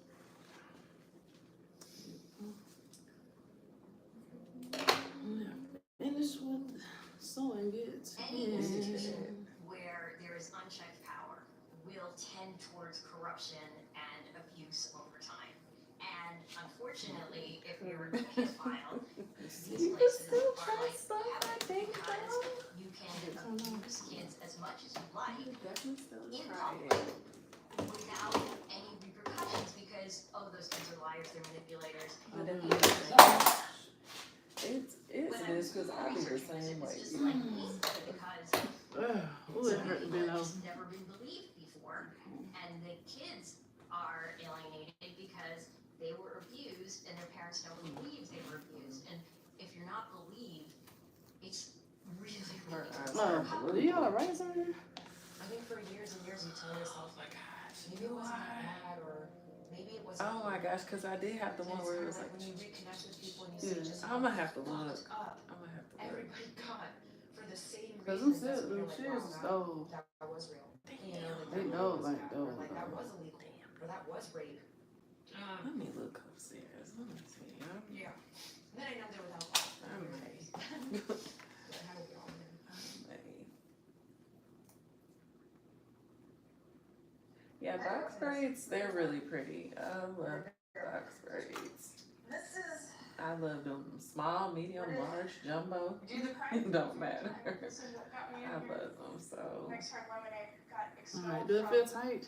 Finish with sewing goods. Any institution where there is unchecked power will tend towards corruption and abuse over time. And unfortunately, if you're looking at file, these places are like habit, because you can abuse kids as much as you like in public without any repercussions, because those kids are liars, they're manipulators. It is because I do the same way. It's just like because it's never been believed before, and the kids are alienated because they were abused and their parents don't believe they were abused. And if you're not believed, it's really, really Do you have a rice on here? I think for years and years you tell yourself, like, maybe it wasn't that bad, or maybe it wasn't. Oh my gosh, because I did have the one where it was like, when you reconnect with people and you see just I'm gonna have to look. Everybody got for the same reason. Cause them shit stole. That was real. You know, They know like those. like that was illegal, or that was rape. Let me look upstairs. Let me see. Yeah. And then I know there was alcohol. Yeah, box braids, they're really pretty. I love box braids. This is I love them small, medium, large, jumbo. Do the cry. It don't matter. This is what got me I in here. love them so. Next time lemonade got expelled Alright, do it feel tight?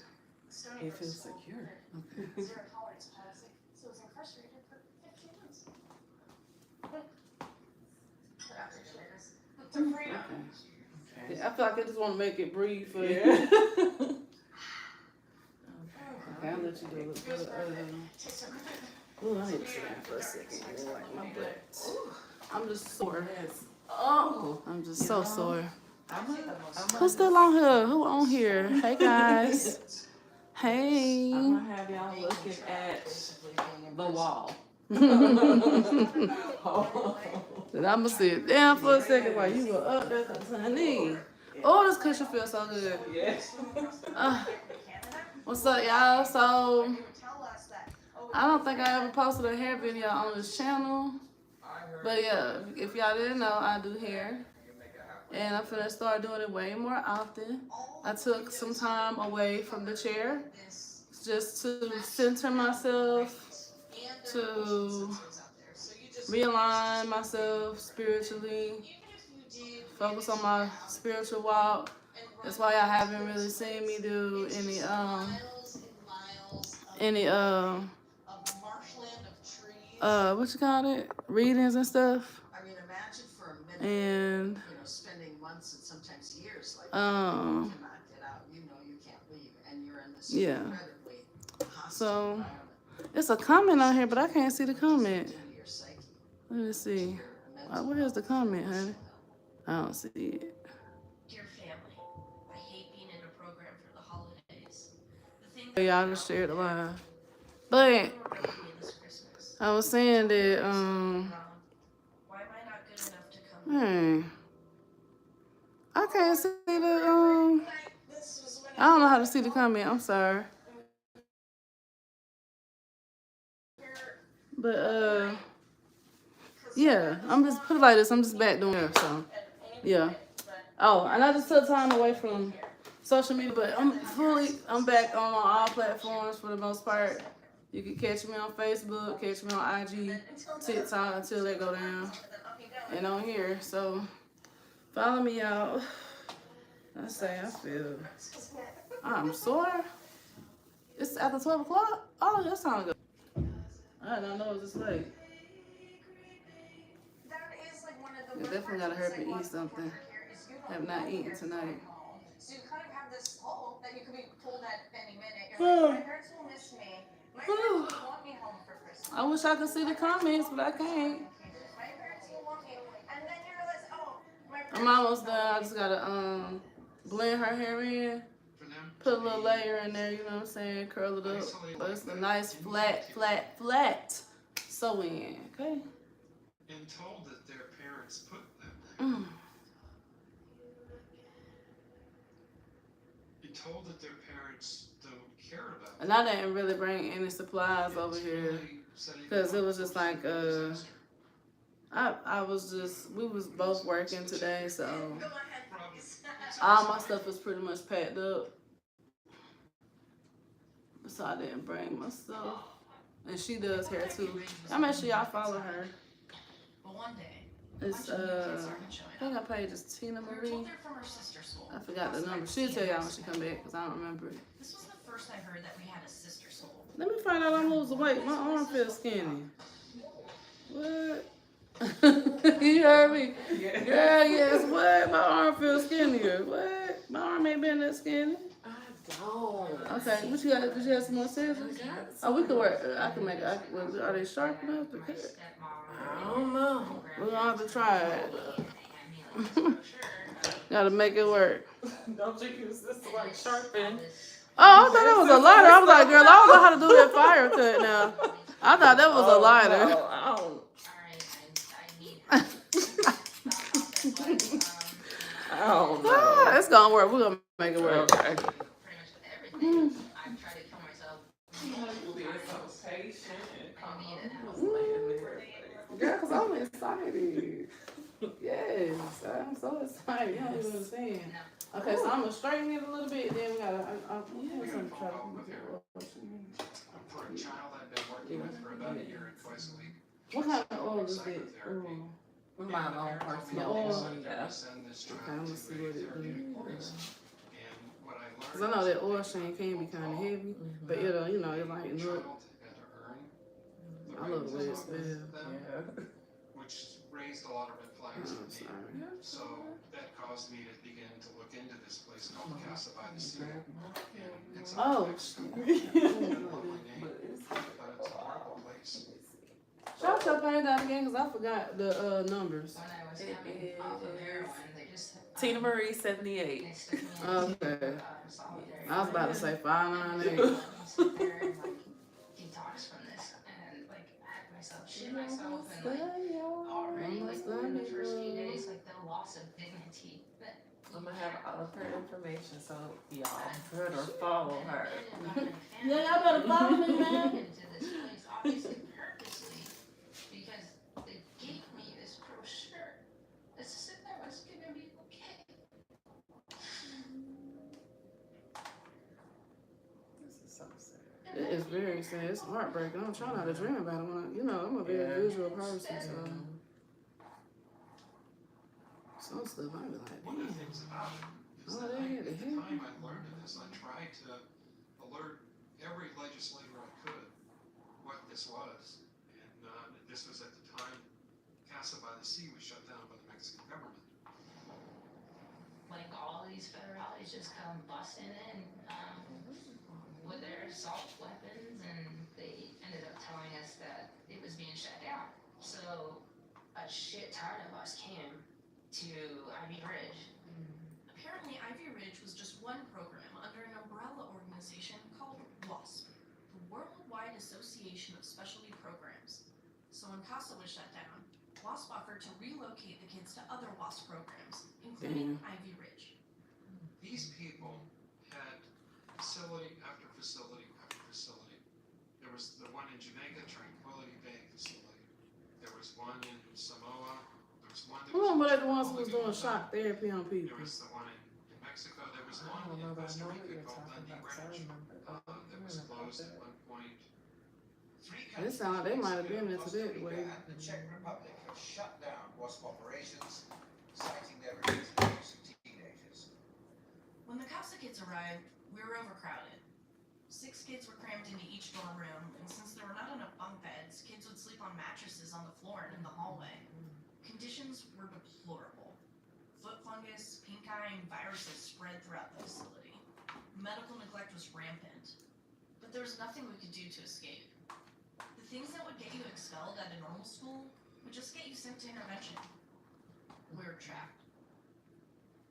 Stony It Brook feels School secure. Okay. zero tolerance policy, so it's incarcerated for 15 months. To freedom. Okay. Yeah, I feel like I just want to make it breathe for you. Yeah. Okay, I'll let you do it. Ooh, I need to sit down for a second. I really like my butt. I'm just sore. Oh, I'm just so sore. I'm Who's still on here? Who on here? Hey guys. Hey. I'm gonna have y'all looking at the wall. Then I'm gonna sit down for a second while you go up there, cause honey. Oh, this cushion feels so good. Yes. What's up, y'all? So, I don't think I ever posted a hair video on this channel. But yeah, if y'all didn't know, I do hair. And I'm finna start doing it way more often. I took some time away from the chair just to center myself, to realign myself spiritually, focus on my spiritual walk. That's why y'all haven't really seen me do any what you call it? Readings and stuff. I mean, imagine for a minute, And spending months and sometimes years like um, you cannot get out, you can't leave, and you're in this incredibly hostile so environment. it's a comment on here, but I can't see the comment. To your psyche, Let me see. your mental Where's the health, comment, emotional honey? health. I don't see it. Dear family, I hate being in a program for the holidays. The thing Y'all just shared the live. But I was saying that why am I not good enough to come? hey, I can't see the I don't know how to see the comment. I'm sorry. But yeah, I'm just put it like this. I'm just back doing it. So yeah. Oh, and I just took time away from social media, but I'm back on all platforms for the most part. You can catch me on Facebook, catch me on IG, TikTok until they go down, and on here. So follow me out. I say I feel I'm sore. It's after 12 o'clock. Oh, that's time to go. I did not know it was this late. You definitely gotta hurry and eat something. Have not eaten tonight. So you kind of have this hole that you could be pulled at any minute. You're like, my parents will miss me. My parents will want me home for Christmas. I wish I could see the comments, but I can't. My parents will want me. And then you realize, oh, my parents. I'm almost done. I just gotta blend her hair in. Put a little layer in there, you know what I'm saying? Curl it up. But it's a nice flat sew-in, okay? And told that their parents put them there. Be told that their parents don't care about them. And I didn't really bring any supplies over here because it was just like we was both working today, so all my stuff was pretty much packed up. So I didn't bring my stuff. And she does hair too. I'm make sure y'all follow her. But one day, It's I think her page is Tina we were Marie. told they're from our sister school. I forgot the number. She'll tell y'all when she come back because I don't remember it. This was the first I heard that we had a sister school. Let me find out I'm losing weight. My arm feels skinny. What? You heard me? Yeah. Girl, yes, what? My arm feels skinnier. What? My arm ain't been that skinny. Don't. Okay, what you got? Did you have some more scissors? Oh, we can work. I can make it. Are they sharp enough to cut? I don't know. We're gonna have to try it. Gotta make it work. Don't you use this to like sharpen? Oh, I thought that was a lighter. I was like, girl, I don't know how to do that fire cut now. I thought that was a lighter. No, I don't. I don't know. Ah, it's gonna work. We're gonna make it work. Okay. I've tried to kill myself. Be so patient and calm. Girl, because I'm excited. Yes, I'm so excited. You don't even understand. Okay, so I'm gonna straighten it a little bit. Then we gotta. For a child I've been working with for about a year and twice a week. What kind of oil is it? My own personal oil. oil, yeah. Okay, I'm gonna see what it do. Cause I know that oil sheen can be kind of heavy, but it'll, you know, it lighten up. I love the way it smells. Yeah. Which raised a lot of red flags Oh, for me. sorry. So that caused me to begin to look into this place called Casa by the Sea. And it's Oh, a shit. lovely name, but it's a horrible place. Shout your page out again, cause I forgot the numbers. When I was It coming off of is heroin, they just Tina Marie 78. they stuck me in Okay. solitary. I was about to say 598. Sit there and like detox from this and like hack myself, shit myself, and like already like within the first few days, like the loss of dignity. That I'm gonna have all of her information, so y'all better follow her. Yeah, y'all better follow me, man. Into this place, obviously purposely, because they gave me this brochure that said I was gonna be okay. This is so sad. It is very sad. It's heartbreaking. I'm trying not to dream about it when I, you know, I'm a very visual person, so some stuff I be like, One of the damn. things about it is Oh, that they had at to the help time I learned of this, I tried to alert every legislator I could what this was. And this was at the time Casa by the Sea was shut down by the Mexican government. Like all these federales just come busting in with their assault weapons, and they ended up telling us that it was being shut down. So a shit ton of us came to Ivy Ridge. Apparently, Ivy Ridge was just one program under an umbrella organization called WASP, the Worldwide Association of Specialty Programs. So when CASA was shut down, WASP offered to relocate the kids to other WASP programs, including Ivy Ridge. These people had facility after facility after facility. There was the one in Jamaica, Tranquility Bay facility. There was one in Samoa. There was one that was Remember in the ones who was doing Jamaica. shock therapy on There people. was the one in Mexico. There was I one don't know, in but I Costa know what Rica you're called talking Dundee about, so I Ranch remember that was closed at one point. It sound like they might have been into that way. And the Czech Republic have shut down WASP operations, citing their repeated abuse of teenagers. When the CASA kids arrived, we were overcrowded. 6 kids were crammed into each dorm room, and since there were not enough bunk beds, kids would sleep on mattresses on the floor and in the hallway. Conditions were deplorable. Foot fungus, pink eye, and viruses spread throughout the facility. Medical neglect was rampant. But there was nothing we could do to escape. The things that would get you expelled at a normal school would just get you sent to intervention. We were trapped.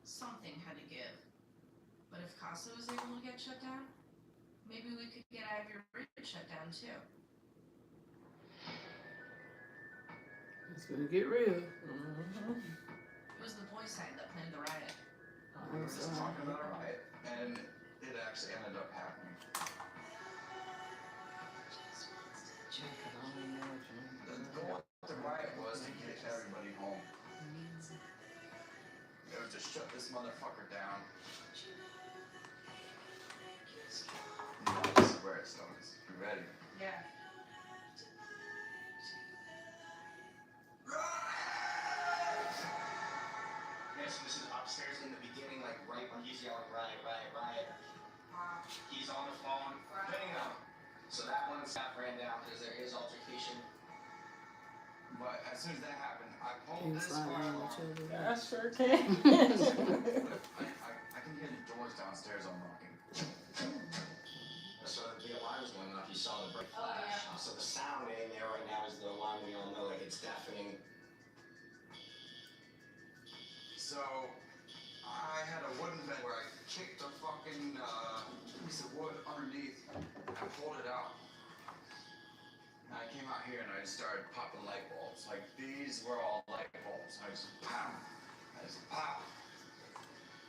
Something had to give. But if CASA was able to get shut down, maybe we could get Ivy Ridge shut down too. It's gonna get real. It was the boys' side that planned the riot. We were just talking about a riot, and it actually ended up happening. The what the riot was to get everybody home. It was to shut this motherfucker down. Now this is where it starts. You ready? Yeah. Yes, this is upstairs in the beginning, like right when he's yelling riot, riot, riot. He's on the phone. Bingo. So that one staff ran down because there is altercation. But as soon as that happened, I pulled this Inside fire of alarm. each other. I sure can. I can hear the doors downstairs unlocking. So the alarm was going off. You saw the bright flash. yeah. So the sound in there right now is the alarm. We all know, like it's deafening. So I had a wooden bed where I kicked a fucking piece of wood underneath. I pulled it out. And I came out here and I started popping light bulbs. Like these were all light bulbs. I just pop. I just pop.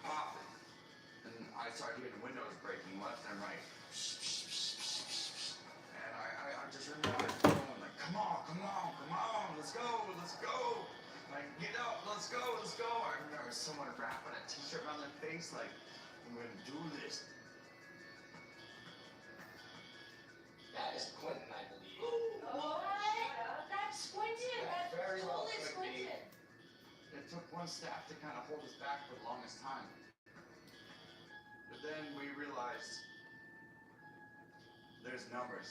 Pop. And I started hearing windows breaking left and right. And I just remember going like, come on, let's go. Like, get up, let's go. I remember someone wrapping a t-shirt around their face like, I'm gonna do this. That is Quentin, I believe. What? That's Quentin. everyone staff to kind of hold us back for the longest time. But then we realized there's numbers.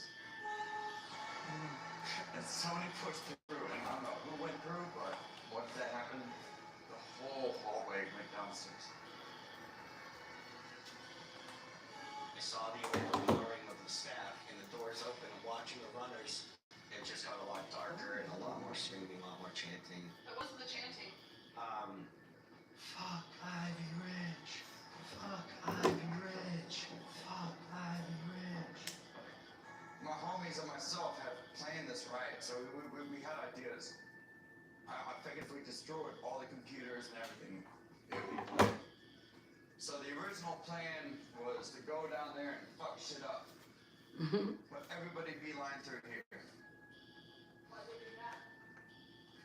And Sony pushed through, and I don't know who went through, but once that happened, the whole hallway went downstairs. I saw the overpowering of the staff and the doors open and watching the runners. It just got a lot darker and a lot more screaming, a lot more chanting. It wasn't the chanting. Fuck Ivy Ridge. Fuck Ivy Ridge. Fuck Ivy Ridge. My homies and myself had planned this riot, so we had ideas. I figured if we destroyed all the computers and everything, it would be fun. So the original plan was to go down there and fuck shit up. But everybody beeline through here. Why did you do that?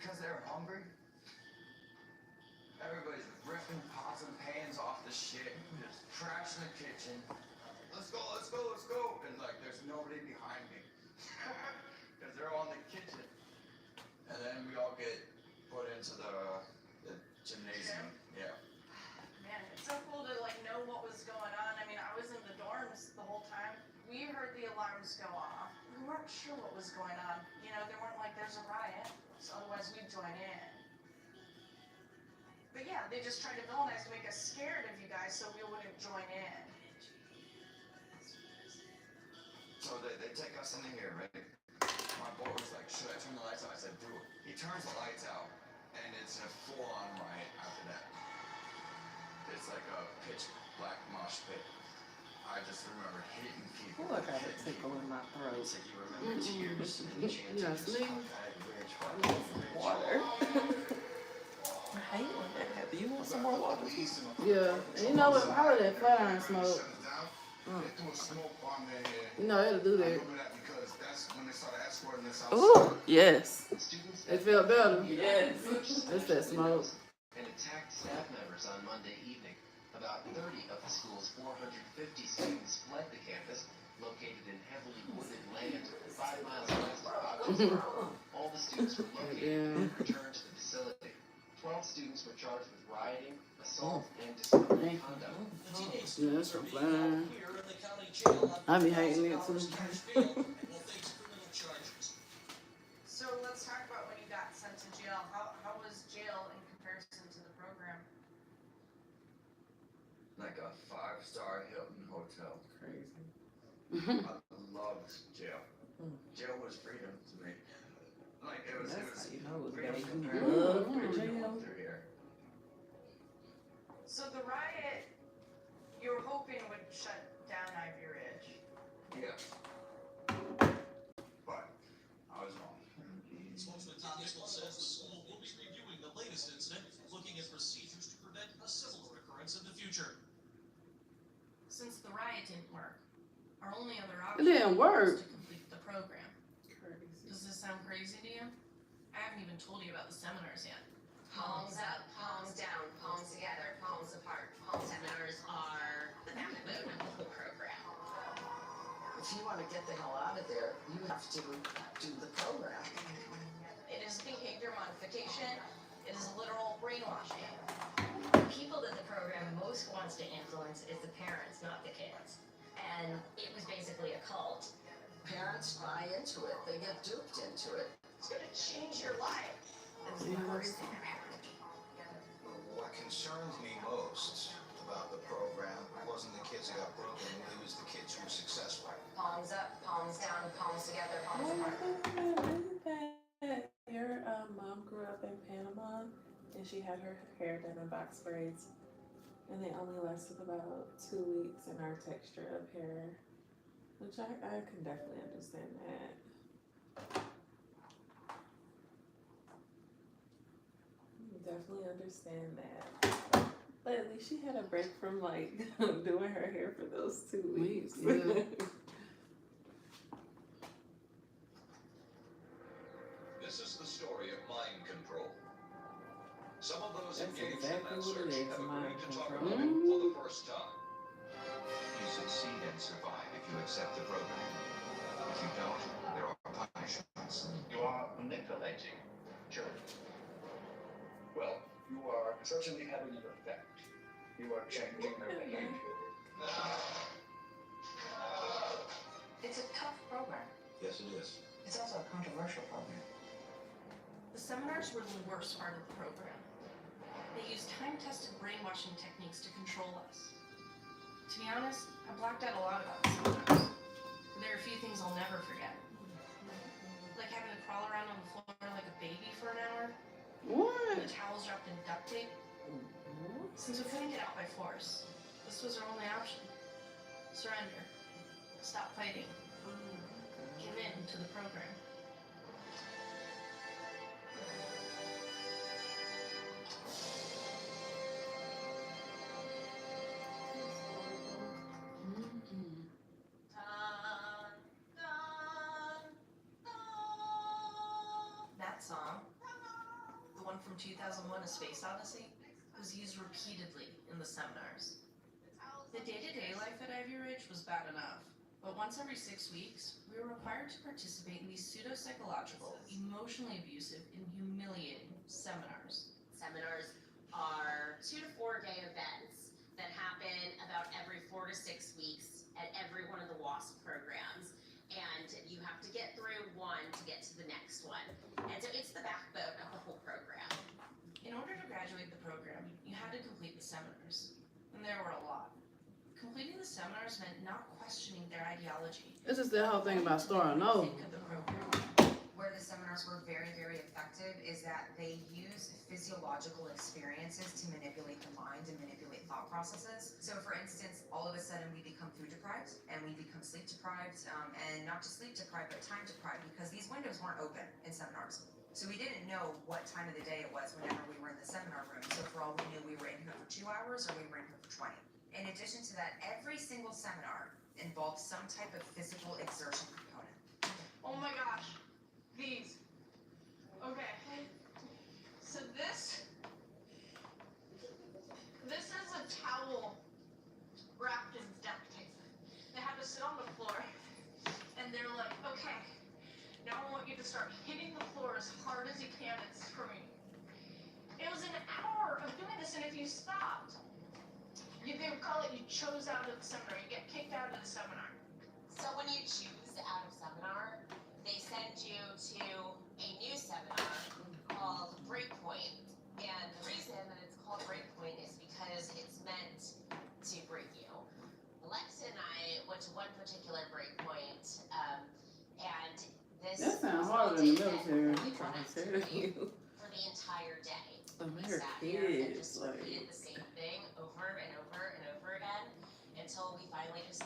Because they were hungry. Everybody's ripping pots and pans off the shit, just trash in the kitchen. Let's go, let's go, let's go. And like, there's nobody behind me. Because they're all in the kitchen. And then we all get put into the gymnasium. Yeah. Man, it's so cool to like know what was going on. I mean, I was in the dorms the whole time. We heard the alarms go off. We weren't sure what was going on. You know, they weren't like, there's a riot, so otherwise we'd join in. But yeah, they just tried to villainize to make us scared of you guys so we wouldn't join in. So they take us into here, right? My boy was like, should I turn the lights out? I said, do it. He turns the lights out, and it's a full-on riot after that. It's like a pitch black mosh pit. I just remember hitting people. Oh, I got a tickle in my throat. It's like you remember tears and chanting. Yeah, just sleep. fuck Ivy Ridge, fuck Ivy Ridge. Water. I hate when that happens. You want some more water? Yeah, and you know what? Probably that flat iron smoke. They threw a smoke bomb in here. You know it'll do I that. remember that because that's when they started escorting us Ooh, outside. yes. It felt better. Yes. It's that smoke. And attacked staff members on Monday evening. About 30 of the school's 450 students fled the campus, located in heavily wooded land 5 miles west of Foxborough. All the students were located and returned to the facility. 12 students were charged with rioting, assault, and disciplinary conduct. Yeah, that's from flat iron. I be hating it too. So let's talk about when you got sent to jail. How was jail in comparison to the program? Like a 5-star Hilton hotel. Crazy. I loved jail. Jail was freedom to me. Like it was That's how you know it's freedom bad. compared You love to what jail. went through here. So the riot, you were hoping would shut down Ivy Ridge. Yeah. But I was wrong. Spokesman Todd Isbell says the school will be reviewing the latest incident, looking at procedures to prevent a similar occurrence in the future. Since the riot didn't work, our only other It option didn't work. was to complete the program. Does this sound crazy to you? I haven't even told you about the seminars yet. Palms up, palms down, palms together, palms apart. Palm seminars are the backbone of the whole program. If you want to get the hell out of there, you have to do the program. It is behavior modification. It is literal brainwashing. The people that the program most wants to influence is the parents, not the kids. And it was basically a cult. Parents buy into it. They get duped into it. It's going to change your life. It was the worst thing ever happened to me. What concerned me most about the program wasn't the kids who got broken, it was the kids who were successful. Palms up, palms down, palms together, palms Oh, apart. Your mom grew up in Panama, and she had her hair done in box braids, and they only lasted about 2 weeks in our texture of hair, which I can definitely understand that. Definitely understand that. But at least she had a break from like doing her hair for those 2 weeks. Yeah. This is the story of mind control. Some of those That's engaged exactly in that what it search is, have mind agreed to talk control. about it for the first time. You succeed and survive if you accept the program. If you don't, there are punishments. You are manipulating children. Well, you are certainly having an effect. You are changing their behavior. It's a tough program. Yes, it is. It's also a controversial program. The seminars were the worst part of the program. They used time-tested brainwashing techniques to control us. To be honest, I blacked out a lot about the seminars. There are a few things I'll never forget. Like having to crawl around on the floor like a baby for an hour. What? The towels wrapped in duct tape. Since we couldn't get out by force, this was our only option. Surrender. Stop fighting. Give in to the program. That song, the one from 2001: A Space Odyssey, was used repeatedly in the seminars. The day-to-day life at Ivy Ridge was bad enough, but once every 6 weeks, we were required to participate in these pseudo-psychological, emotionally abusive, and humiliating seminars. Seminars are 2 to 4 day events that happen about every 4 to 6 weeks at every one of the WASP programs. And you have to get through one to get to the next one. And so it's the backbone of the whole program. In order to graduate the program, you had to complete the seminars. And there were a lot. Completing the seminars meant not questioning their ideology. This is the whole thing about Star No. Where the seminars were very, very effective is that they use physiological experiences to manipulate the mind and manipulate thought processes. So for instance, all of a sudden we become food deprived and we become sleep deprived, and not just sleep deprived, but time deprived, because these windows weren't open in seminars. So we didn't know what time of the day it was whenever we were in the seminar room. So for all we knew, we were in here for 2 hours or we were in here for 20. In addition to that, every single seminar involved some type of physical exertion component. Oh my gosh. These. Okay. So this is a towel wrapped in duct tape. They have to sit on the floor and they're like, okay, now I want you to start hitting the floor as hard as you can and scream. It was an hour of doing this, and if you stopped, they would call it you chose out of the seminar. You get kicked out of the seminar. So when you choose out of seminar, they send you to a new seminar called Breakpoint. And the reason that it's called Breakpoint is because it's meant to break you. Alexa and I went to one particular breakpoint, and this That sounds was harder all than the day military. that I'm we trying wanted to to tell do you. for the entire day. Oh, We they're sat here and kids, just like- repeated the same thing over and over and over again until we finally just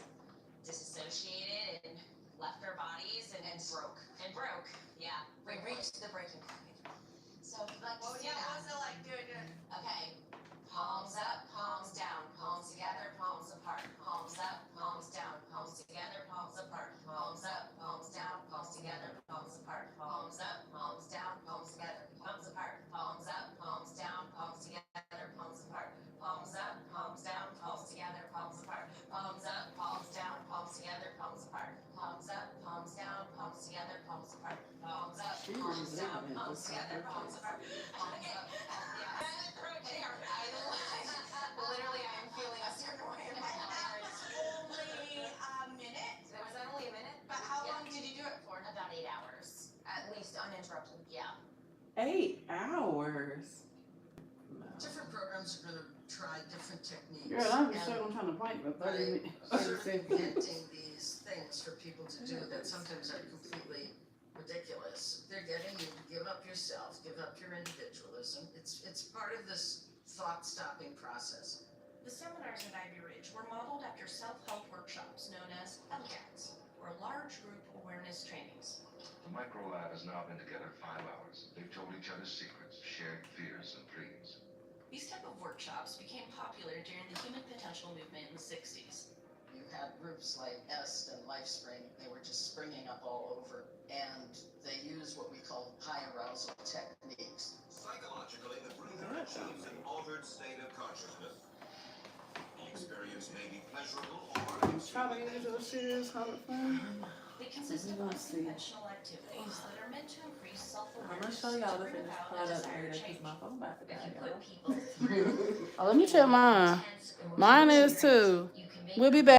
disassociated and left our bodies and broke. And broke, yeah. We reached the breaking point. So like, Oh yeah, what was it like? Do it. okay. Palms up, palms down, palms together, palms apart. Palms up, palms down, palms together, palms apart. Palms up, palms down, palms together, palms apart. Palms up, palms down, palms together, palms apart. Palms up, palms down, palms together, palms apart. Palms up, palms down, palms together, palms apart. Palms up, palms down, palms together, palms apart. Palms up, palms down, palms together, palms apart. Palms up, palms down, palms together, palms apart. Palms up, yeah. Literally, I am feeling a certain way in my heart. Only a minute? It was only a minute. But how long did you do it for? About 8 hours. At least uninterrupted. Yeah. 8 hours. Different programs are going to try different techniques. Girl, I'm just and sure I'm trying to plank for 30 minutes. sort of inventing these things for people to do that sometimes are completely ridiculous. They're getting you to give up yourself, give up your individualism. It's part of this thought-stopping process. The seminars at Ivy Ridge were modeled after self-help workshops known as LCATs, or large group awareness trainings. The micro lab has now been together 5 hours. They've told each other secrets, shared fears and dreams. These type of workshops became popular during the human potential movement in the 60s. You had groups like EST and LifeSpring. They were just springing up all over, and they use what we call high arousal techniques. Psychologically, the breather achieves an altered state of consciousness. The experience may be pleasurable or Probably usual shit is how it fun. They consist of unconventional activities that are meant to increase I'm self-awareness gonna show y'all the to bring finished about a product desired later because change. my phone about to If die, you y'all. put people through Oh, let me check mine. intense emotional Mine is experience, too. you can make We'll be them back.